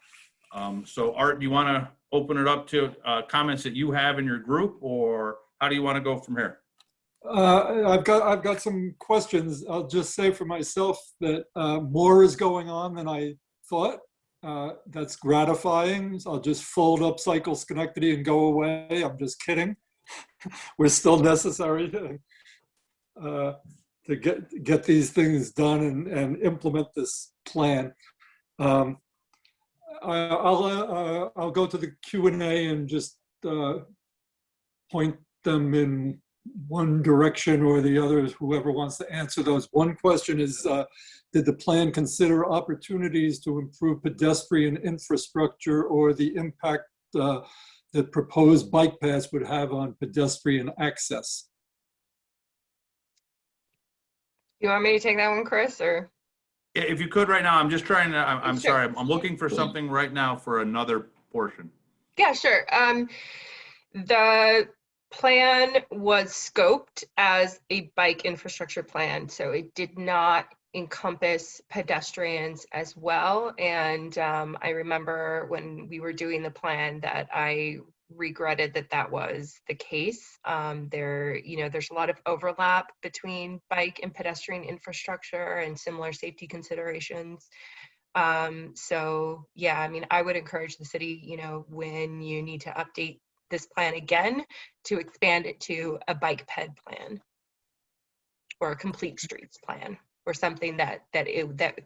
So Art, do you want to open it up to comments that you have in your group, or how do you want to go from here? I've got some questions. I'll just say for myself that more is going on than I thought. That's gratifying. I'll just fold up Cycle Schenectady and go away. I'm just kidding. We're still necessary to get these things done and implement this plan. I'll go to the Q&A and just point them in one direction or the other, whoever wants to answer those. One question is, did the plan consider opportunities to improve pedestrian infrastructure or the impact that proposed bike paths would have on pedestrian access? You want me to take that one, Chris, or? Yeah, if you could right now, I'm just trying to, I'm Sure. sorry, I'm looking for something right now for another portion. Yeah, sure. The plan was scoped as a bike infrastructure plan, so it did not encompass pedestrians as well. And I remember when we were doing the plan that I regretted that was the case. There's a lot of overlap between bike and pedestrian infrastructure and similar safety considerations. So yeah, I mean, I would encourage the city, when you need to update this plan again, to expand it to a bike ped plan or a complete streets plan, or something that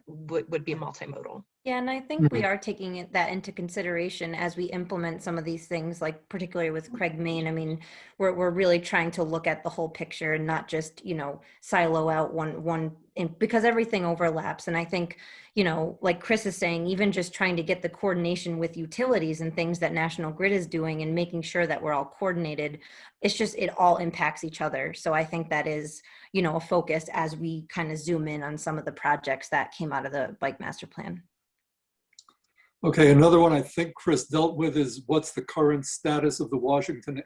would be multimodal. Yeah, and I think we are taking that into consideration as we implement some of these things, like particularly with Craig Main. I mean, we're really trying to look at the whole picture and not just, silo out one, because everything overlaps. And I think, like Chris is saying, even just trying to get the coordination with utilities and things that National Grid is doing and making sure that we're all coordinated, it all impacts each other. So I think that is, a focus as we kind of zoom in on some of the projects that came out of the Bike Master Plan. Okay, another one I think Chris dealt with is, what's the current status of the Washington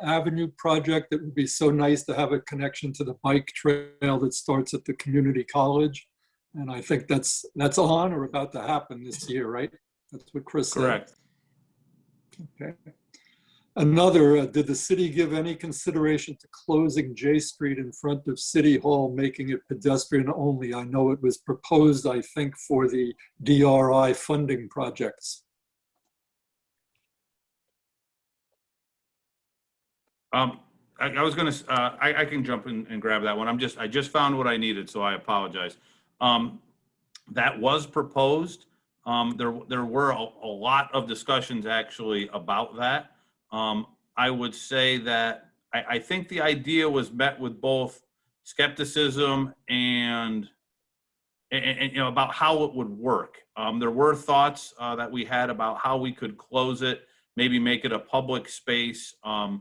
Avenue project? It would be so nice to have a connection to the bike trail that starts at the community college. And I think that's on or about to happen this year, right? That's what Chris said. Correct. Okay. Another, did the city give any consideration to closing J Street in front of City Hall, making it pedestrian only? I know it was proposed, I think, for the DRI funding projects. I was going to, I can jump in and grab that one. I just found what I needed, so I apologize. That was proposed. There were a lot of discussions actually about that. I would say that I think the idea was met with both skepticism and about how it would work. There were thoughts that we had about how we could close it, maybe make it a public space, and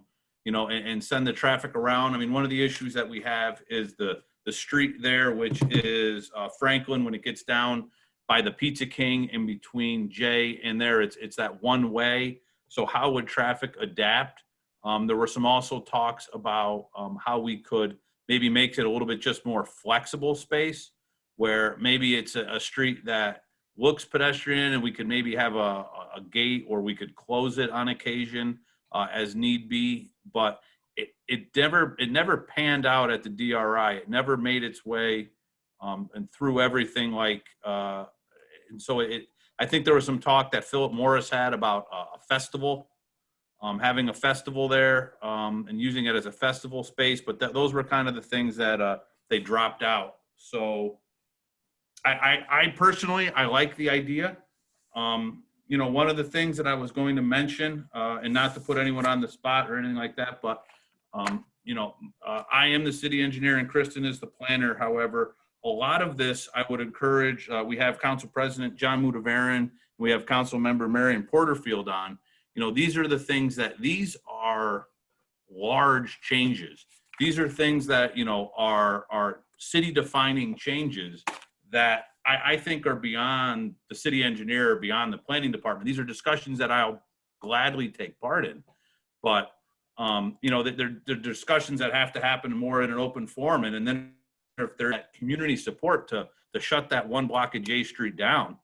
send the traffic around. I mean, one of the issues that we have is the street there, which is Franklin. When it gets down by the Pizza King in between J and there, it's that one way. So how would traffic adapt? There were some also talks about how we could maybe make it a little bit just more flexible space, where maybe it's a street that looks pedestrian and we could maybe have a gate, or we could close it on occasion as need be. But it never panned out at the DRI. It never made its way and through everything like, and so I think there was some talk that Philip Morris had about a festival, having a festival there and using it as a festival space, but those were kind of the things that they dropped out. So I personally, I like the idea. You know, one of the things that I was going to mention, and not to put anyone on the spot or anything like that, but you know, I am the city engineer and Kristin is the planner. However, a lot of this I would encourage, we have Council President John Mudavaran, we have Council Member Marion Porterfield on. You know, these are the things these are large changes. These are things that, you know, are city defining changes that I think are beyond the city engineer, beyond the planning department. These are discussions that I'll gladly take part in. But, you know, they're discussions that have to happen more in an open forum. And then if there's that community support to shut that one block of J Street down,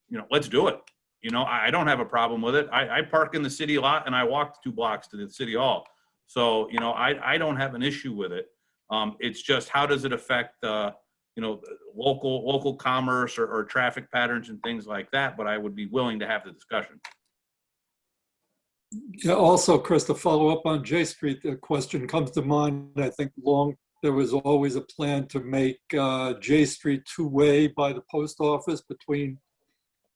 you know, let's do it. You know, I don't have a problem with it. I park in the city lot and I walk 2 blocks to the city hall. So, you know, I don't have an issue with it. It's just, how does it affect, you know, local commerce or traffic patterns and things like that? But I would be willing to have the discussion. Yeah, also, Chris, to follow up on J Street, the question comes to mind. I think there was always a plan to make J Street 2-way by the post office between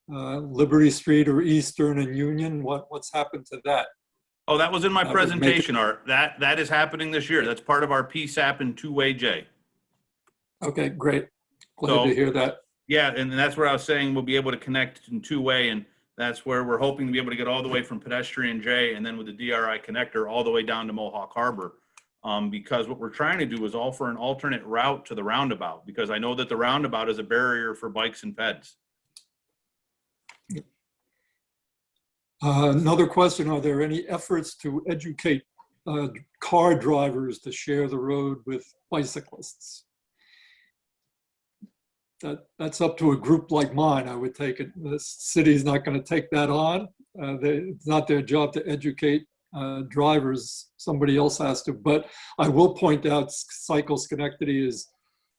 Liberty Street or Eastern and Union. What's happened to that? Oh, that was in my That would presentation, Art. That is happening this year. That's part of our PSAP and 2-way J. Okay, great. Glad to hear that. Yeah, and that's where I was saying we'll be able to connect in 2-way, and that's where we're hoping to be able to get all the way from Pedestrian J and then with the DRI connector all the way down to Mohawk Harbor. Because what we're trying to do is offer an alternate route to the roundabout, because I know that the roundabout is a barrier for bikes and peds. Another question, are there any efforts to educate car drivers to share the road with bicyclists? That's up to a group like mine, I would take it. The city's not going to take that on. It's not their job to educate drivers. Somebody else has to. But I will point out Cycle Schenectady has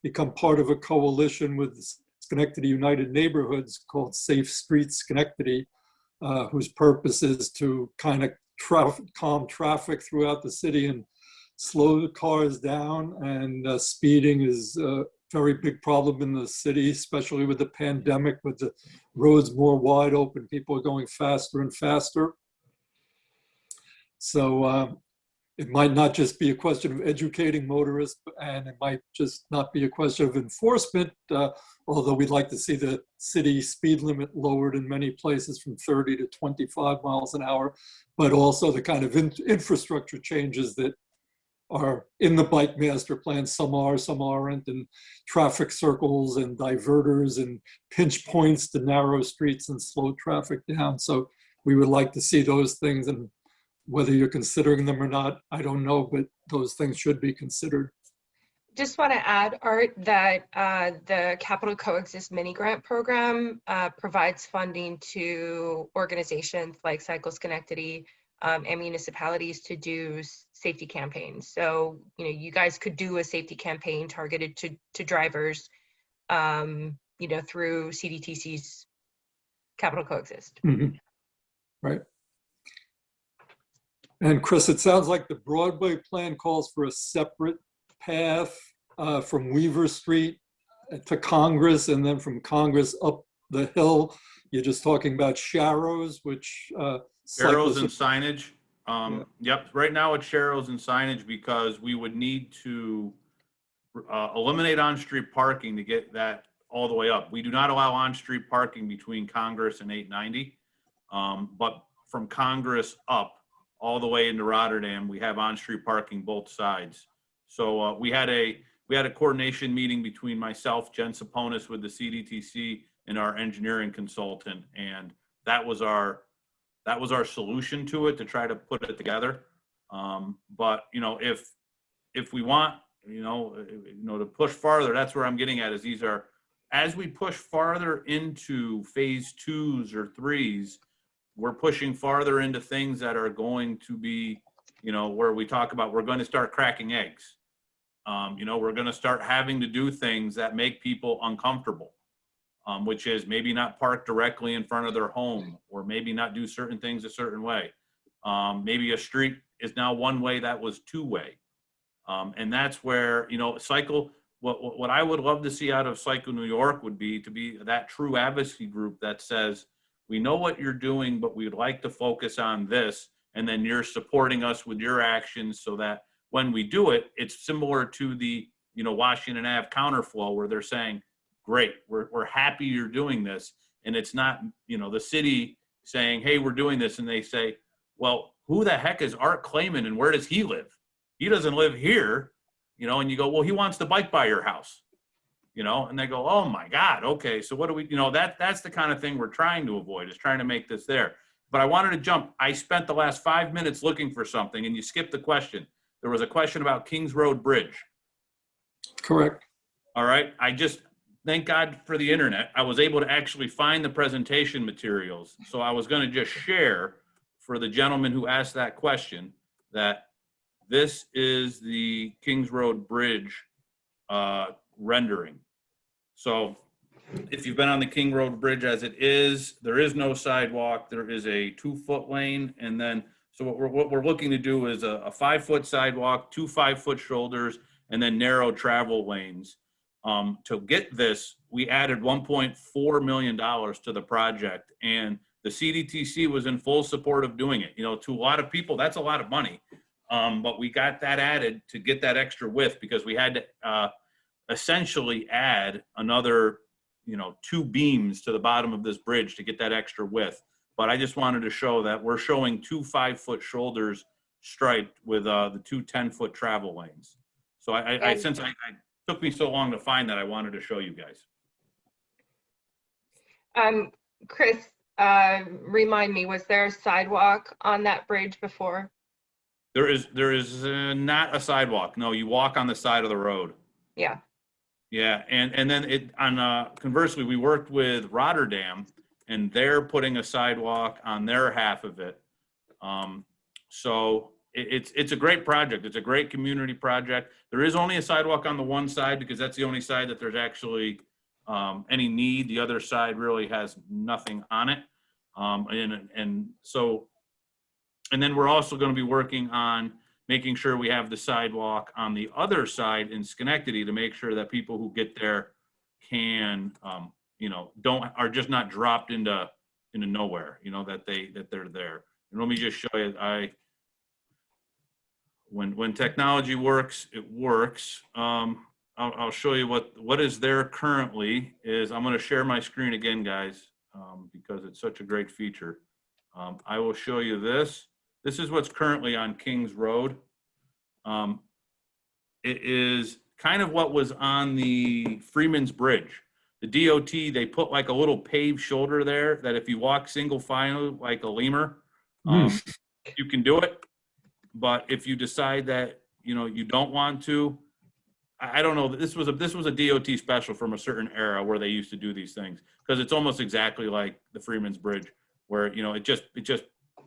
become part of a coalition with Schenectady United Neighborhoods called Safe Streets Schenectady, whose purpose is to kind of calm traffic throughout the city and slow the cars down. And speeding is a very big problem in the city, especially with the pandemic, with the roads more wide open. People are going faster and faster. So it might not just be a question of educating motorists, and it might just not be a question of enforcement, although we'd like to see the city speed limit lowered in many places from 30 to 25 miles an hour, but also the kind of infrastructure changes that are in the bike master plan. Some are, some aren't, and traffic circles and diverters and pinch points to narrow streets and slow traffic down. So we would like to see those things, and whether you're considering them or not, I don't know, but those things should be considered. Just want to add, Art, that the Capital Coexist mini grant program provides funding to organizations like Cycle Schenectady and municipalities to do safety campaigns. So, you know, you guys could do a safety campaign targeted to drivers, you know, through CDTC's Capital Coexist. Mm-hmm. Right. And Chris, it sounds like the Broadway plan calls for a separate path from Weaver Street to Congress, and then from Congress up the hill. You're just talking about Sharrows, which Arrows and signage. Yep. Right now it's Sharrows and signage, because we would need to eliminate on-street parking to get that all the way up. We do not allow on-street parking between Congress and 890, but from Congress up all the way into Rotterdam, we have on-street parking both sides. So we had a coordination meeting between myself, Jen Saponis with the CDTC, and our engineering consultant, and that was our solution to it, to try to put it together. But you know, if we want, to push farther, that's where I'm getting at, is these are, as we push farther into phase 2s or 3s, we're pushing farther into things that are going to be, where we talk about, we're going to start cracking eggs. We're going to start having to do things that make people uncomfortable, which is maybe not park directly in front of their home, or maybe not do certain things a certain way. Maybe a street is now one way that was two-way. And that's where, Cycle, what I would love to see out of Cycle New York would be to be that true advocacy group that says, we know what you're doing, but we'd like to focus on this. And then you're supporting us with your actions so that when we do it, it's similar to the, Washington Ave counterflow, where they're saying, great, we're happy you're doing this. And it's not, the city saying, hey, we're doing this. And they say, well, who the heck is Art Clayman and where does he live? He doesn't live here, and you go, well, he wants to bike by your house, and they go, oh my God, okay, so what do we, that's the kind of thing we're trying to avoid, is trying to make this there. But I wanted to jump. I spent the last 5 minutes looking for something, and you skipped the question. There was a question about Kings Road Bridge. Correct. All right, thank God for the internet. I was able to actually find the presentation materials. So I was going to just share for the gentleman who asked that question that this is the Kings Road Bridge rendering. So if you've been on the King Road Bridge as it is, there is no sidewalk. There is a 2-foot lane. And then, so what we're looking to do is a 5-foot sidewalk, 2 5-foot shoulders, and then narrow travel lanes. To get this, we added $1.4 million to the project, and the CDTC was in full support of doing it. To a lot of people, that's a lot of money. But we got that added to get that extra width, because we had to essentially add another, 2 beams to the bottom of this bridge to get that extra width. But I just wanted to show that we're showing 2 5-foot shoulders striped with the 2 10-foot travel lanes. So since it took me so long to find that, I wanted to show you guys. Chris, remind me, was there a sidewalk on that bridge before? There is not a sidewalk. No, you walk on the side of the road. Yeah. Yeah, and then conversely, we worked with Rotterdam, and they're putting a sidewalk on their half of it. So it's a great project. It's a great community project. There is only a sidewalk on the one side, because that's the only side that there's actually any need. The other side really has nothing on it. And then we're also going to be working on making sure we have the sidewalk on the other side in Schenectady, to make sure that people who get there can, are just not dropped into nowhere, that they're there. And let me just show you, when technology works, it works. I'll show you what is there currently. I'm going to share my screen again, guys, because it's such a great feature. I will show you this. This is what's currently on Kings Road. It is kind of what was on the Freeman's Bridge. The DOT, they put like a little paved shoulder there that if you walk single file like a lemur, you can do it. But if you decide that, you don't want to, I don't know, this was a DOT special from a certain era where they used to do these things, because it's almost exactly like the Freeman's Bridge, where, it just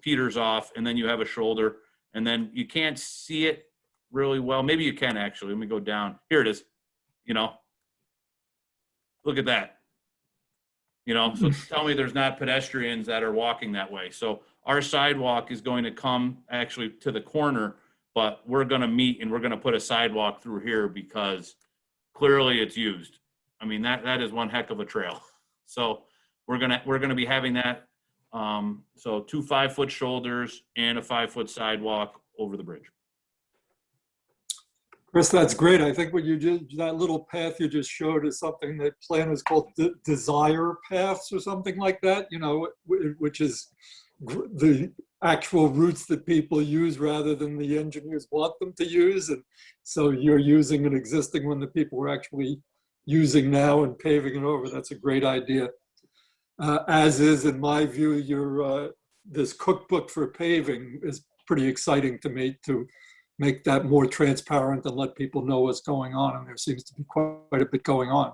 peters off, and then you have a shoulder, and then you can't see it really well. Maybe you can actually. Let me go down. Here it is. Look at that. So tell me there's not pedestrians that are walking that way. So our sidewalk is going to come actually to the corner, but we're going to meet and we're going to put a sidewalk through here, because clearly it's used. I mean, that is one heck of a trail. So we're going to be having that. So 2 5-foot shoulders and a 5-foot sidewalk over the bridge. Chris, that's great. I think what you did, that little path you just showed, is something that planners call desire paths or something like that, which is the actual routes that people use rather than the engineers want them to use. And so you're using an existing one that people are actually using now and paving it over. That's a great idea. As is, in my view, this cookbook for paving is pretty exciting to me, to make that more transparent and let people know what's going on. And there seems to be quite a bit going on.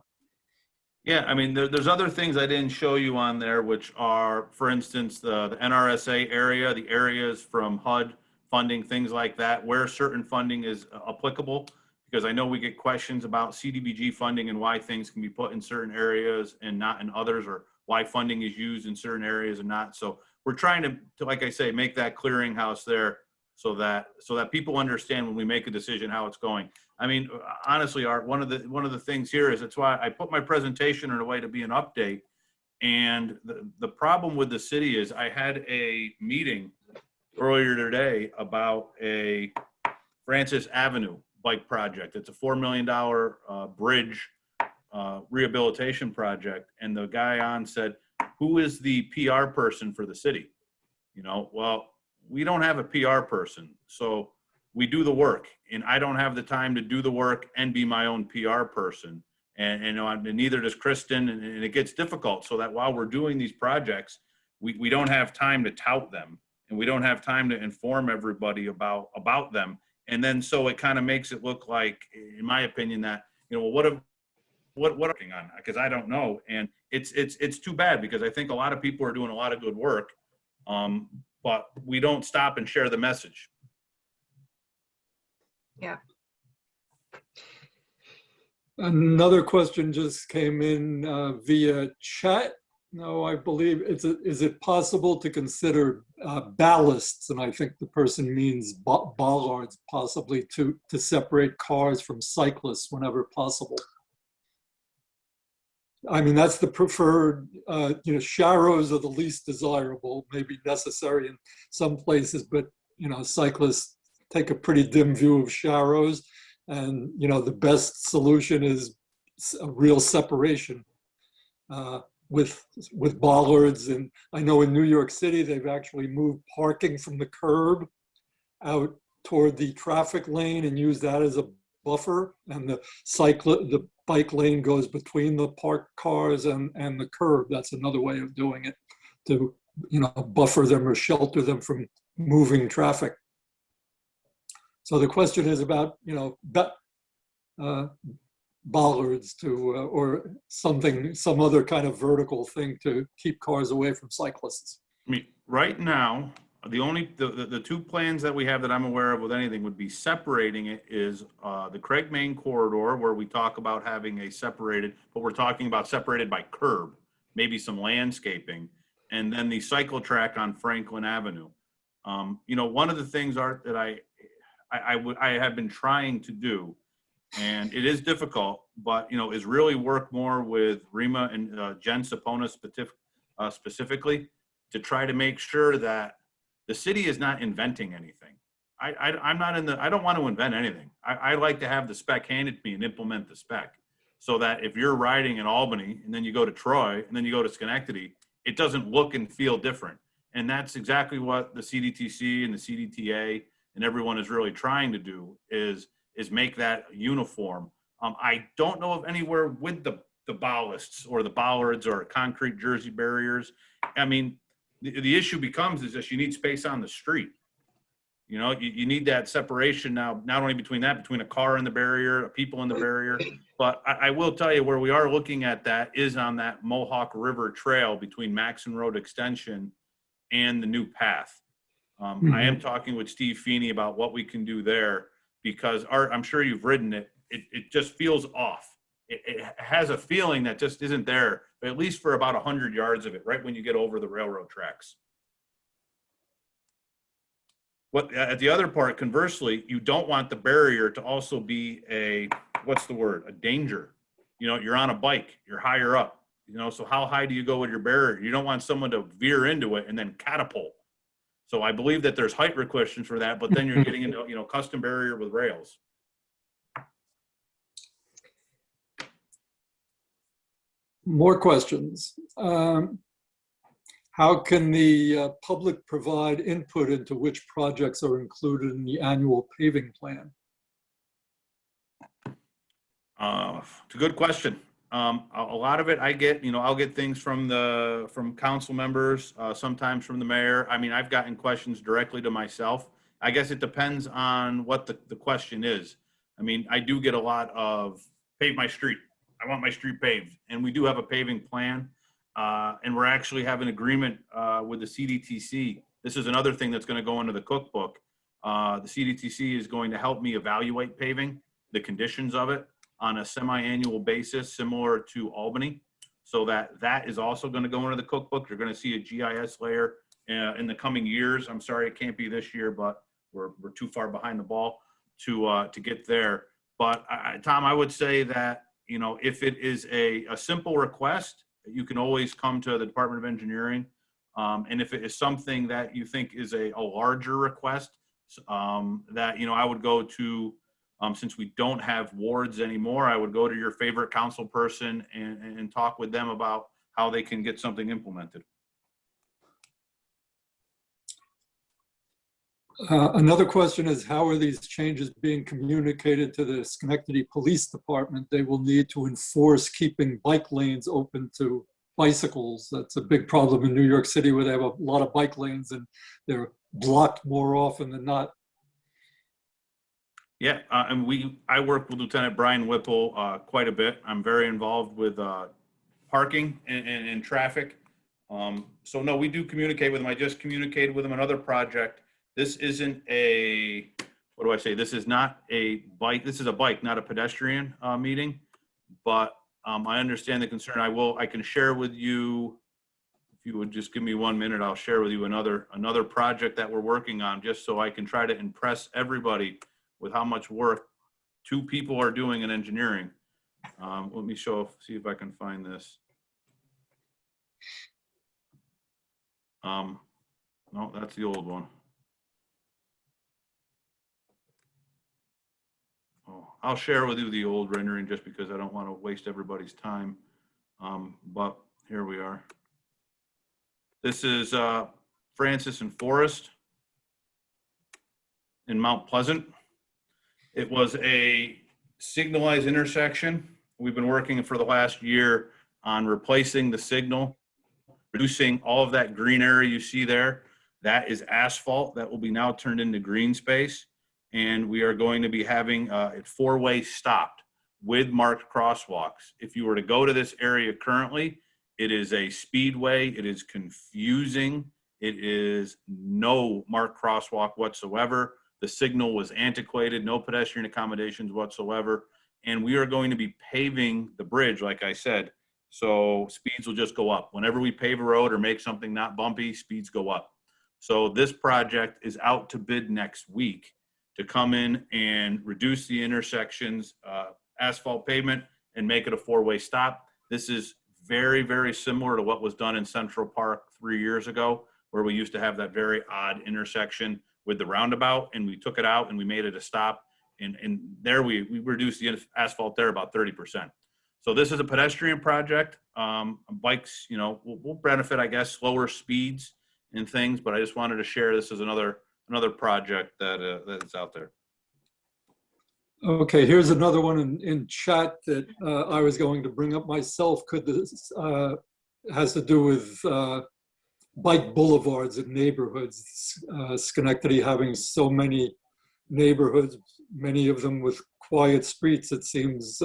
Yeah, I mean, there's other things I didn't show you on there, which are, for instance, the NRSA area, the areas from HUD funding, things like that, where certain funding is applicable. Because I know we get questions about CDBG funding and why things can be put in certain areas and not in others, or why funding is used in certain areas and not. So we're trying to, like I say, make that clearinghouse there so that people understand when we make a decision how it's going. I mean, honestly, Art, one of the things here is, that's why I put my presentation in a way to be an update. And the problem with the city is, I had a meeting earlier today about a Francis Avenue bike project. It's a $4 million bridge rehabilitation project. And the guy on said, who is the PR person for the city? You know, well, we don't have a PR person. So we do the work, and I don't have the time to do the work and be my own PR person. And neither does Kristin, and it gets difficult. So that while we're doing these projects, we don't have time to tout them, and we don't have time to inform everybody about them. And then so it kind of makes it look like, in my opinion, that, you know, what working on, because I don't know. And it's too bad, because I think a lot of people are doing a lot of good work, but we don't stop and share the message. Yeah. Another question just came in via chat. No, I believe is it possible to consider ballasts? And I think the person means bollards, possibly to separate cars from cyclists whenever possible. I mean, that's the preferred, you know, sharrows are the least desirable, maybe necessary in some places, but, you know, cyclists take a pretty dim view of sharrows, and, you know, the best solution is a real separation with bollards. And I know in New York City, they've actually moved parking from the curb out toward the traffic lane and use that as a buffer, and the bike lane goes between the parked cars and the curb. That's another way of doing it, to, you know, buffer them or shelter them from moving traffic. So the question is about, you know, bollards or something, some other kind of vertical thing to keep cars away from cyclists. I mean, right now, the two plans that we have that I'm aware of with anything would be separating it is the Craig Main corridor, where we talk about having a separated, but we're talking about separated by curb, maybe some landscaping, and then the cycle track on Franklin Avenue. You know, one of the things, Art, that I have been trying to do, and it is difficult, but, you know, is really work more with Rima and Jen Sapona specifically, to try to make sure that the city is not inventing anything. I'm not I don't want to invent anything. I like to have the spec handed to me and implement the spec, so that if you're riding in Albany and then you go to Troy and then you go to Schenectady, it doesn't look and feel different. And that's exactly what the CDTC and the CDTA and everyone is really trying to do, is make that uniform. I don't know of anywhere with the ballasts or the bollards or concrete jersey barriers. I mean, the issue becomes is just you need space on the street. You know, you need that separation now, not only between a car and the barrier, people in the barrier, but I will tell you where we are looking at that is on that Mohawk River Trail between Maxson Road Extension and the new path. I am talking with Steve Feeney about what we can do there, because Art, I'm sure you've ridden it. It just feels off. It has a feeling that just isn't there, at least for about 100 yards of it, right when you get over the railroad tracks. At the other part, conversely, you don't want the barrier to also be a danger. You know, you're on a bike, you're higher up, you know, so how high do you go with your barrier? You don't want someone to veer into it and then catapult. So I believe that there's height restrictions for that, but then you're getting into, you know, custom barrier with rails. More questions. How can the public provide input into which projects are included in the annual paving plan? It's a good question. A lot of it I get, I'll get things from council members, sometimes from the mayor. I mean, I've gotten questions directly to myself. I guess it depends on what the question is. I mean, I do get a lot of pave my street. I want my street paved, and we do have a paving plan. And we're actually having an agreement with the CDTC. This is another thing that's going to go into the cookbook. The CDTC is going to help me evaluate paving, the conditions of it on a semi-annual basis, similar to Albany. So that is also going to go into the cookbook. You're going to see a GIS layer in the coming years. I'm sorry it can't be this year, but we're too far behind the ball to get there. But Tom, I would say that, if it is a simple request, you can always come to the Department of Engineering. And if it is something that you think is a larger request, that, I would go to, since we don't have wards anymore, I would go to your favorite council person and talk with them about how they can get something implemented. Another question is, how are these changes being communicated to the Schenectady Police Department? They will need to enforce keeping bike lanes open to bicycles. That's a big problem in New York City, where they have a lot of bike lanes and they're blocked more often than not. Yeah, and I work with Lieutenant Brian Whipple quite a bit. I'm very involved with parking and traffic. So no, we do communicate with him. I just communicated with him another project. This isn't what do I say? This is not a bike. This is a bike, not a pedestrian meeting. But I understand the concern. I can share with you, if you would just give me 1 minute, I'll share with you another project that we're working on, just so I can try to impress everybody with how much work 2 people are doing in engineering. Let me see if I can find this. No, that's the old one. Oh, I'll share with you the old rendering just because I don't want to waste everybody's time. But here we are. This is Francis and Forest in Mount Pleasant. It was a signalized intersection. We've been working for the last year on replacing the signal, reducing all of that green area you see there. That is asphalt that will be now turned into green space. And we are going to be having it 4-way stopped with marked crosswalks. If you were to go to this area currently, it is a speedway. It is confusing. It is no marked crosswalk whatsoever. The signal was antiquated, no pedestrian accommodations whatsoever. And we are going to be paving the bridge, like I said. So speeds will just go up. Whenever we pave a road or make something not bumpy, speeds go up. So this project is out to bid next week to come in and reduce the intersections, asphalt pavement, and make it a 4-way stop. This is very, very similar to what was done in Central Park 3 years ago, where we used to have that very odd intersection with the roundabout, and we took it out and we made it a stop. And there we reduced the asphalt there about 30%. So this is a pedestrian project. Bikes, will benefit, I guess, slower speeds and things, but I just wanted to share this as another project that is out there. Okay, here's another one in chat that I was going to bring up myself. Could this has to do with bike boulevards in neighborhoods. Schenectady having so many neighborhoods, many of them with quiet streets. It seems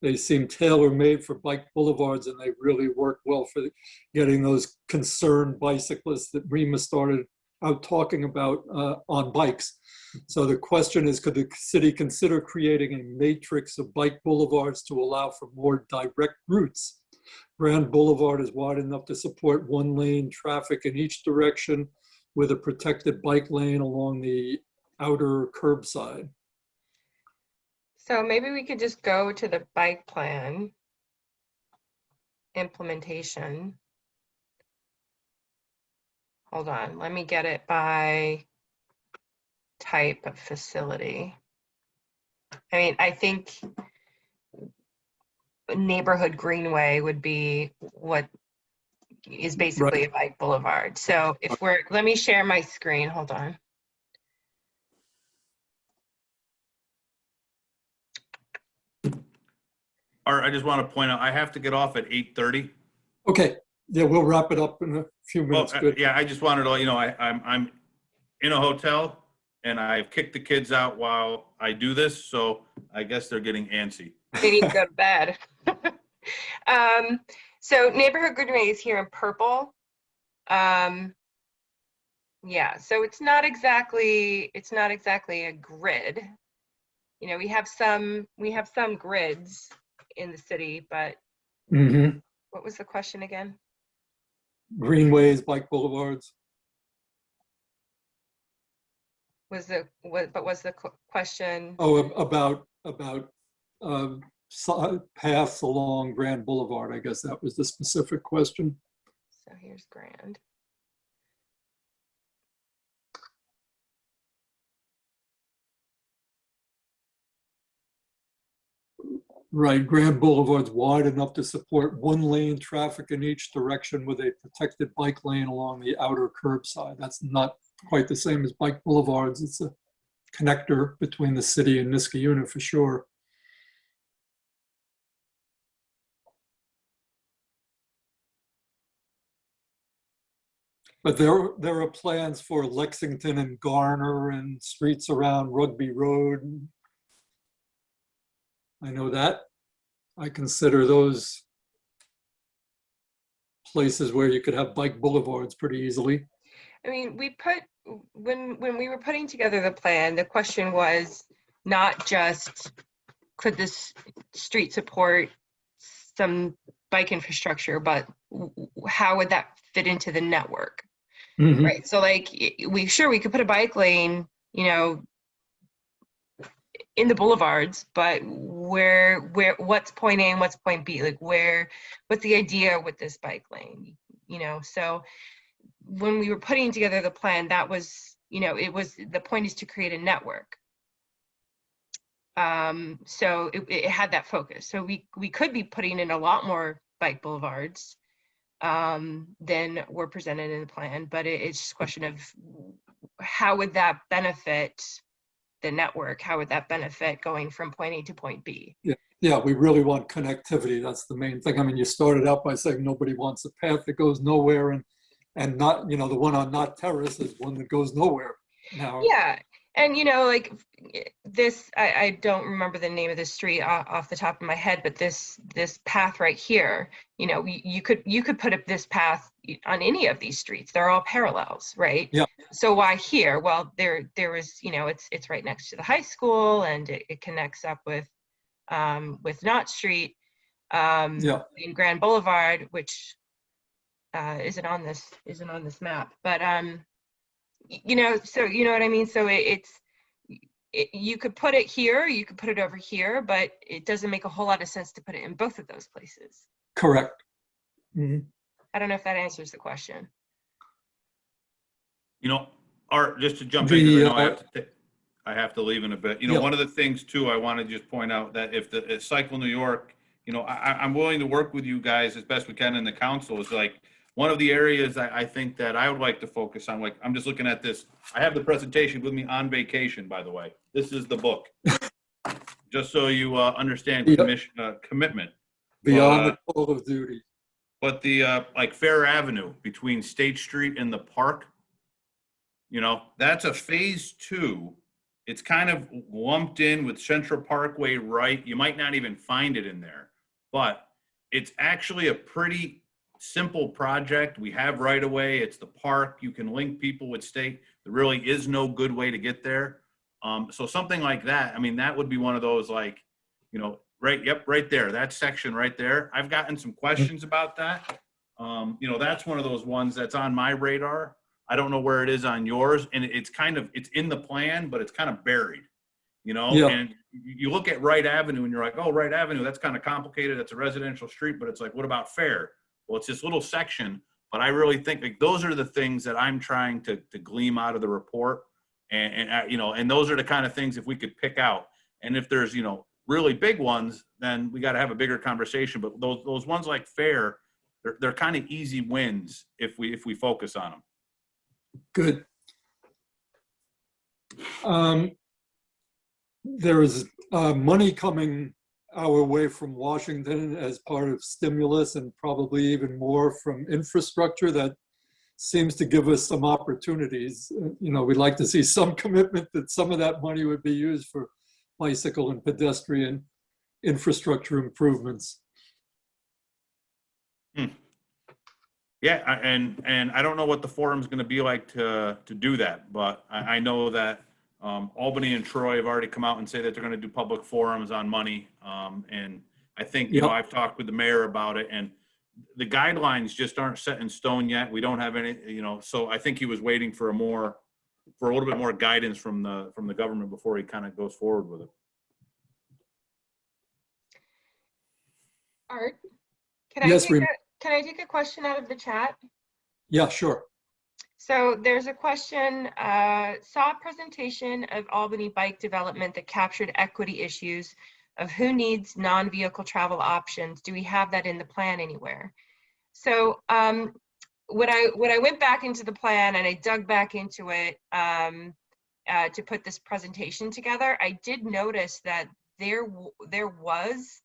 they seem tailor-made for bike boulevards, and they really work well for getting those concerned bicyclists that Rima started out talking about on bikes. So the question is, could the city consider creating a matrix of bike boulevards to allow for more direct routes? Grand Boulevard is wide enough to support 1-lane traffic in each direction with a protected bike lane along the outer curbside. So maybe we could just go to the bike plan implementation. Hold on, let me get it by type of facility. I mean, I think neighborhood greenway would be what is basically a bike boulevard. So if let me share my screen, hold on. Art, I just want to point out, I have to get off at 8:30. Okay, yeah, we'll wrap it up in a few minutes. Good. Yeah, I just wanted to, I'm in a hotel and I've kicked the kids out while I do this, so I guess they're getting antsy. They need to go to bed. So neighborhood greenways here in purple. Yeah, so it's not exactly a grid. You know, we have some grids in the city, but Mm-hmm. what was the question again? Greenways, bike boulevards. Was the question? Oh, about paths along Grand Boulevard. I guess that was the specific question. So here's Grand. Right, Grand Boulevard's wide enough to support one lane traffic in each direction with a protected bike lane along the outer curbside. That's not quite the same as bike boulevards. It's a connector between the city and Niskayuna for sure. But there are plans for Lexington and Garner and streets around Rugby Road. I know that. I consider those places where you could have bike boulevards pretty easily. I mean, when we were putting together the plan, the question was not just could this street support some bike infrastructure, but how would that fit into the network? Mhm. Right. So like we could put a bike lane, you know, in the boulevards, but where what's point A and what's point B? Like what's the idea with this bike lane? You know, so when we were putting together the plan, that was, you know, the point is to create a network. So it had that focus. So we could be putting in a lot more bike boulevards than were presented in the plan, but it's just a question of how would that benefit the network? How would that benefit going from point A to point B? Yeah, we really want connectivity. That's the main thing. I mean, you started out by saying nobody wants a path that goes nowhere, and not, you know, the one on Knott Terrace is one that goes nowhere now. Yeah, and you know, like this, I don't remember the name of the street off the top of my head, but this path right here, you know, you could put up this path on any of these streets. They're all parallels, right? Yeah. So why here? Well, there was, you know, it's right next to the high school, and it connects up with Knott Street, Yeah. in Grand Boulevard, which isn't on this map, but you know, so you know what I mean. So you could put it here, you could put it over here, but it doesn't make a whole lot of sense to put it in both of those places. Correct. Mhm. I don't know if that answers the question. You know, Art, just to jump in, 'cause I know I have to leave in a bit. You know, Yeah. one of the things too, I want to just point out that if Cycle New York, you know, I'm willing to work with you guys as best we can in the council. Is like one of the areas I think that I would like to focus on. Like, I'm just looking at this. I have the presentation with me on vacation, by the way. This is the book. Just so you understand commitment. Beyond the call of duty. But the like Fair Avenue between State Street and the park, you know, that's a phase 2. It's kind of lumped in with Central Parkway, right? You might not even find it in there, but it's actually a pretty simple project. We have right away. It's the park. You can link people with state. There really is no good way to get there. So something like that, I mean, that would be one of those, like, you know, right. Yep. Right there. That section right there. I've gotten some questions about that. You know, that's one of those ones that's on my radar. I don't know where it is on yours, and it's in the plan, but it's kind of buried, you know. Yeah. And you look at Wright Avenue and you're like, oh, Wright Avenue, that's kind of complicated. It's a residential street, but it's like, what about Fair? Well, it's this little section, but I really think like those are the things that I'm trying to glean out of the report. And you know, and those are the kind of things if we could pick out. And if there's, you know, really big ones, then we got to have a bigger conversation. But those ones like Fair, they're kind of easy wins if we focus on them. Good. There is money coming our way from Washington as part of stimulus, and probably even more from infrastructure that seems to give us some opportunities. You know, we'd like to see some commitment that some of that money would be used for bicycle and pedestrian infrastructure improvements. Yeah, and I don't know what the forum's going to be like to do that, but I know that Albany and Troy have already come out and say that they're going to do public forums on money. And I think, you know, I've talked with the mayor about it, and the guidelines just aren't set in stone yet. We don't have any, you know, so I think he was waiting for a little bit more guidance from the government before he kind of goes forward with it. Art, Yes, Rima. can I take a question out of the chat? Yeah, sure. So there's a question, saw a presentation of Albany bike development that captured equity issues of who needs non-vehicle travel options. Do we have that in the plan anywhere? So when I went back into the plan and I dug back into it to put this presentation together, I did notice that there was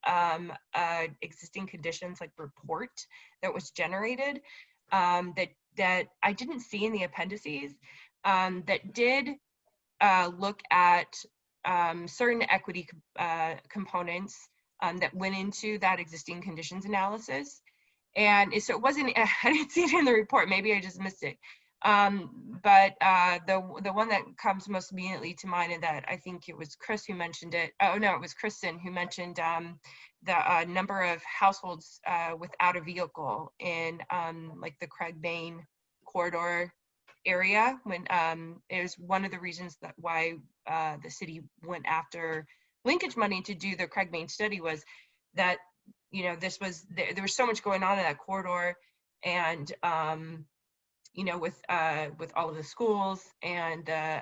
existing conditions like report that was generated that I didn't see in the appendices that did look at certain equity components that went into that existing conditions analysis. And so it wasn't, I didn't see it in the report, maybe I just missed it. But the one that comes most immediately to mind, and that I think it was Chris who mentioned it. Oh no, it was Kristin who mentioned the number of households without a vehicle in like the Craig Main corridor area. When it was one of the reasons that why the city went after linkage money to do the Craig Main study, was that, you know, this was there was so much going on in that corridor, and you know, with all of the schools and the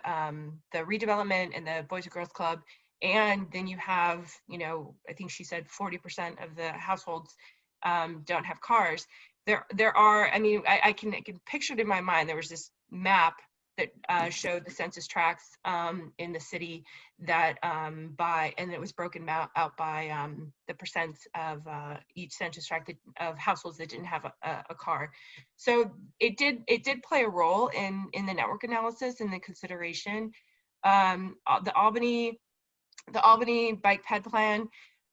redevelopment and the Boys and Girls Club, and then you have, you know, I think she said 40% of the households don't have cars. There are, I mean, I can picture it in my mind. There was this map that showed the census tracts in the city that and it was broken out by the percents of each census tract of households that didn't have a car. So it did play a role in the network analysis and the consideration. The Albany bike ped plan,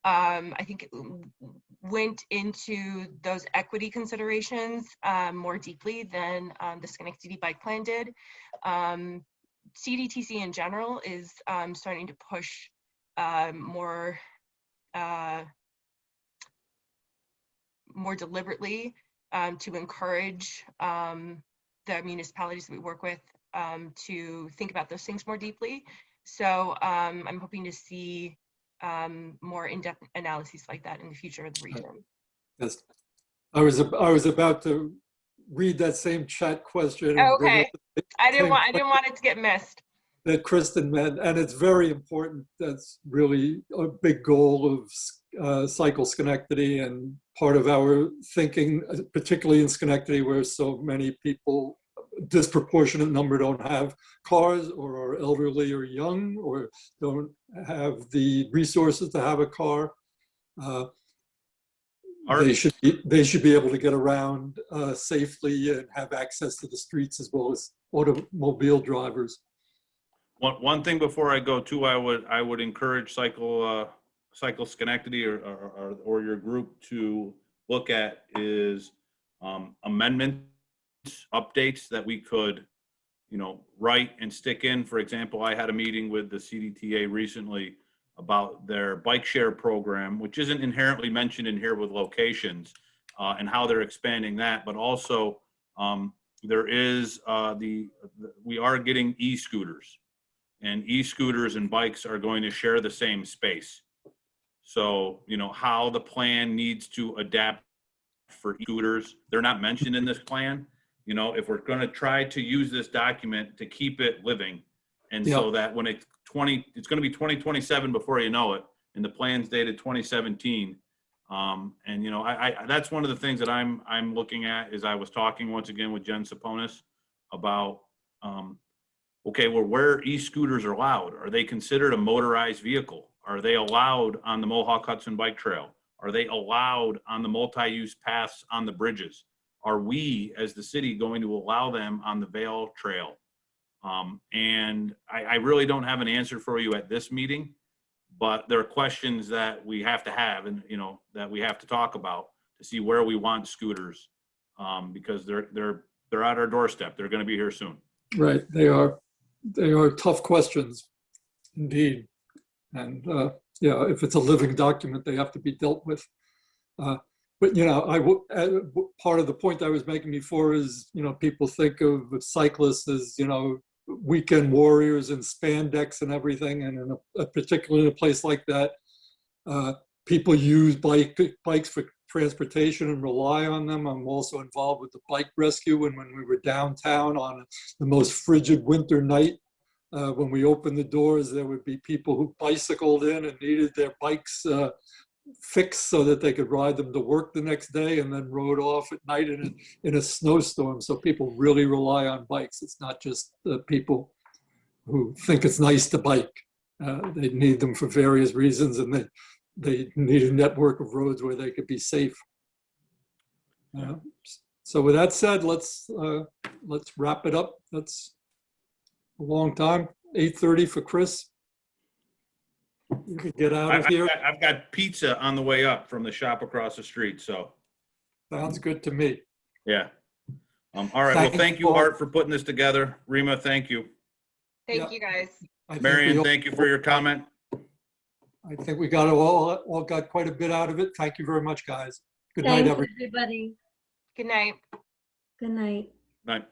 I think went into those equity considerations more deeply than the Schenectady bike plan did. CDTC in general is starting to push more deliberately to encourage the municipalities that we work with to think about those things more deeply. So I'm hoping to see more in-depth analyses like that in the future of the region. Yes, I was about to read that same chat question. Oh, okay, I didn't want it to get missed. That Kristin meant, and it's very important. That's really a big goal of Cycle Schenectady, and part of our thinking, particularly in Schenectady, where so many people, disproportionate number, don't have cars, or are elderly or young, or don't have the resources to have a car. They should be able to get around safely and have access to the streets, as well as automobile drivers. One thing before I go too, I would encourage Cycle Schenectady or your group to look at is amendments, updates that we could, you know, write and stick in. For example, I had a meeting with the CDTA recently about their bike share program, which isn't inherently mentioned in here with locations and how they're expanding that, but also there is we are getting e-scooters, and e-scooters and bikes are going to share the same space. So, you know, how the plan needs to adapt for e-scooters, they're not mentioned in this plan. You know, if we're going to try to use this document to keep it living, and so that when it's going to be 2027 before you know it, and the plan's dated 2017. And you know, that's one of the things that I'm looking at. Is I was talking once again with Jen Saponis about okay, well, where e-scooters are allowed, are they considered a motorized vehicle? Are they allowed on the Mohawk Hudson Bike Trail? Are they allowed on the multi-use paths on the bridges? Are we, as the city, going to allow them on the Vale Trail? And I really don't have an answer for you at this meeting, but there are questions that we have to have and, you know, that we have to talk about to see where we want scooters, because they're at our doorstep. They're going to be here soon. Right, they are tough questions, indeed. And yeah, if it's a living document, they have to be dealt with. But, you know, part of the point I was making before is, you know, people think of cyclists as, you know, weekend warriors and spandex and everything. And particularly in a place like that, people use bikes for transportation and rely on them. I'm also involved with the bike rescue. And when we were downtown on the most frigid winter night, when we opened the doors, there would be people who bicycled in and needed their bikes fixed so that they could ride them to work the next day, and then rode off at night in a snowstorm. So people really rely on bikes. It's not just the people who think it's nice to bike. They need them for various reasons, and they need a network of roads where they could be safe. So with that said, let's wrap it up. That's a long time. 8:30 for Chris. You can get out of here. I've got pizza on the way up from the shop across the street, so. Sounds good to me. Yeah. All right. Well, thank you, Art, for putting this together. Rima, thank you. Thank you, guys. Marion, thank you for your comment. I think we got all got quite a bit out of it. Thank you very much, guys. Good night, Thanks, everyone. everybody. Good night. Good night. Night.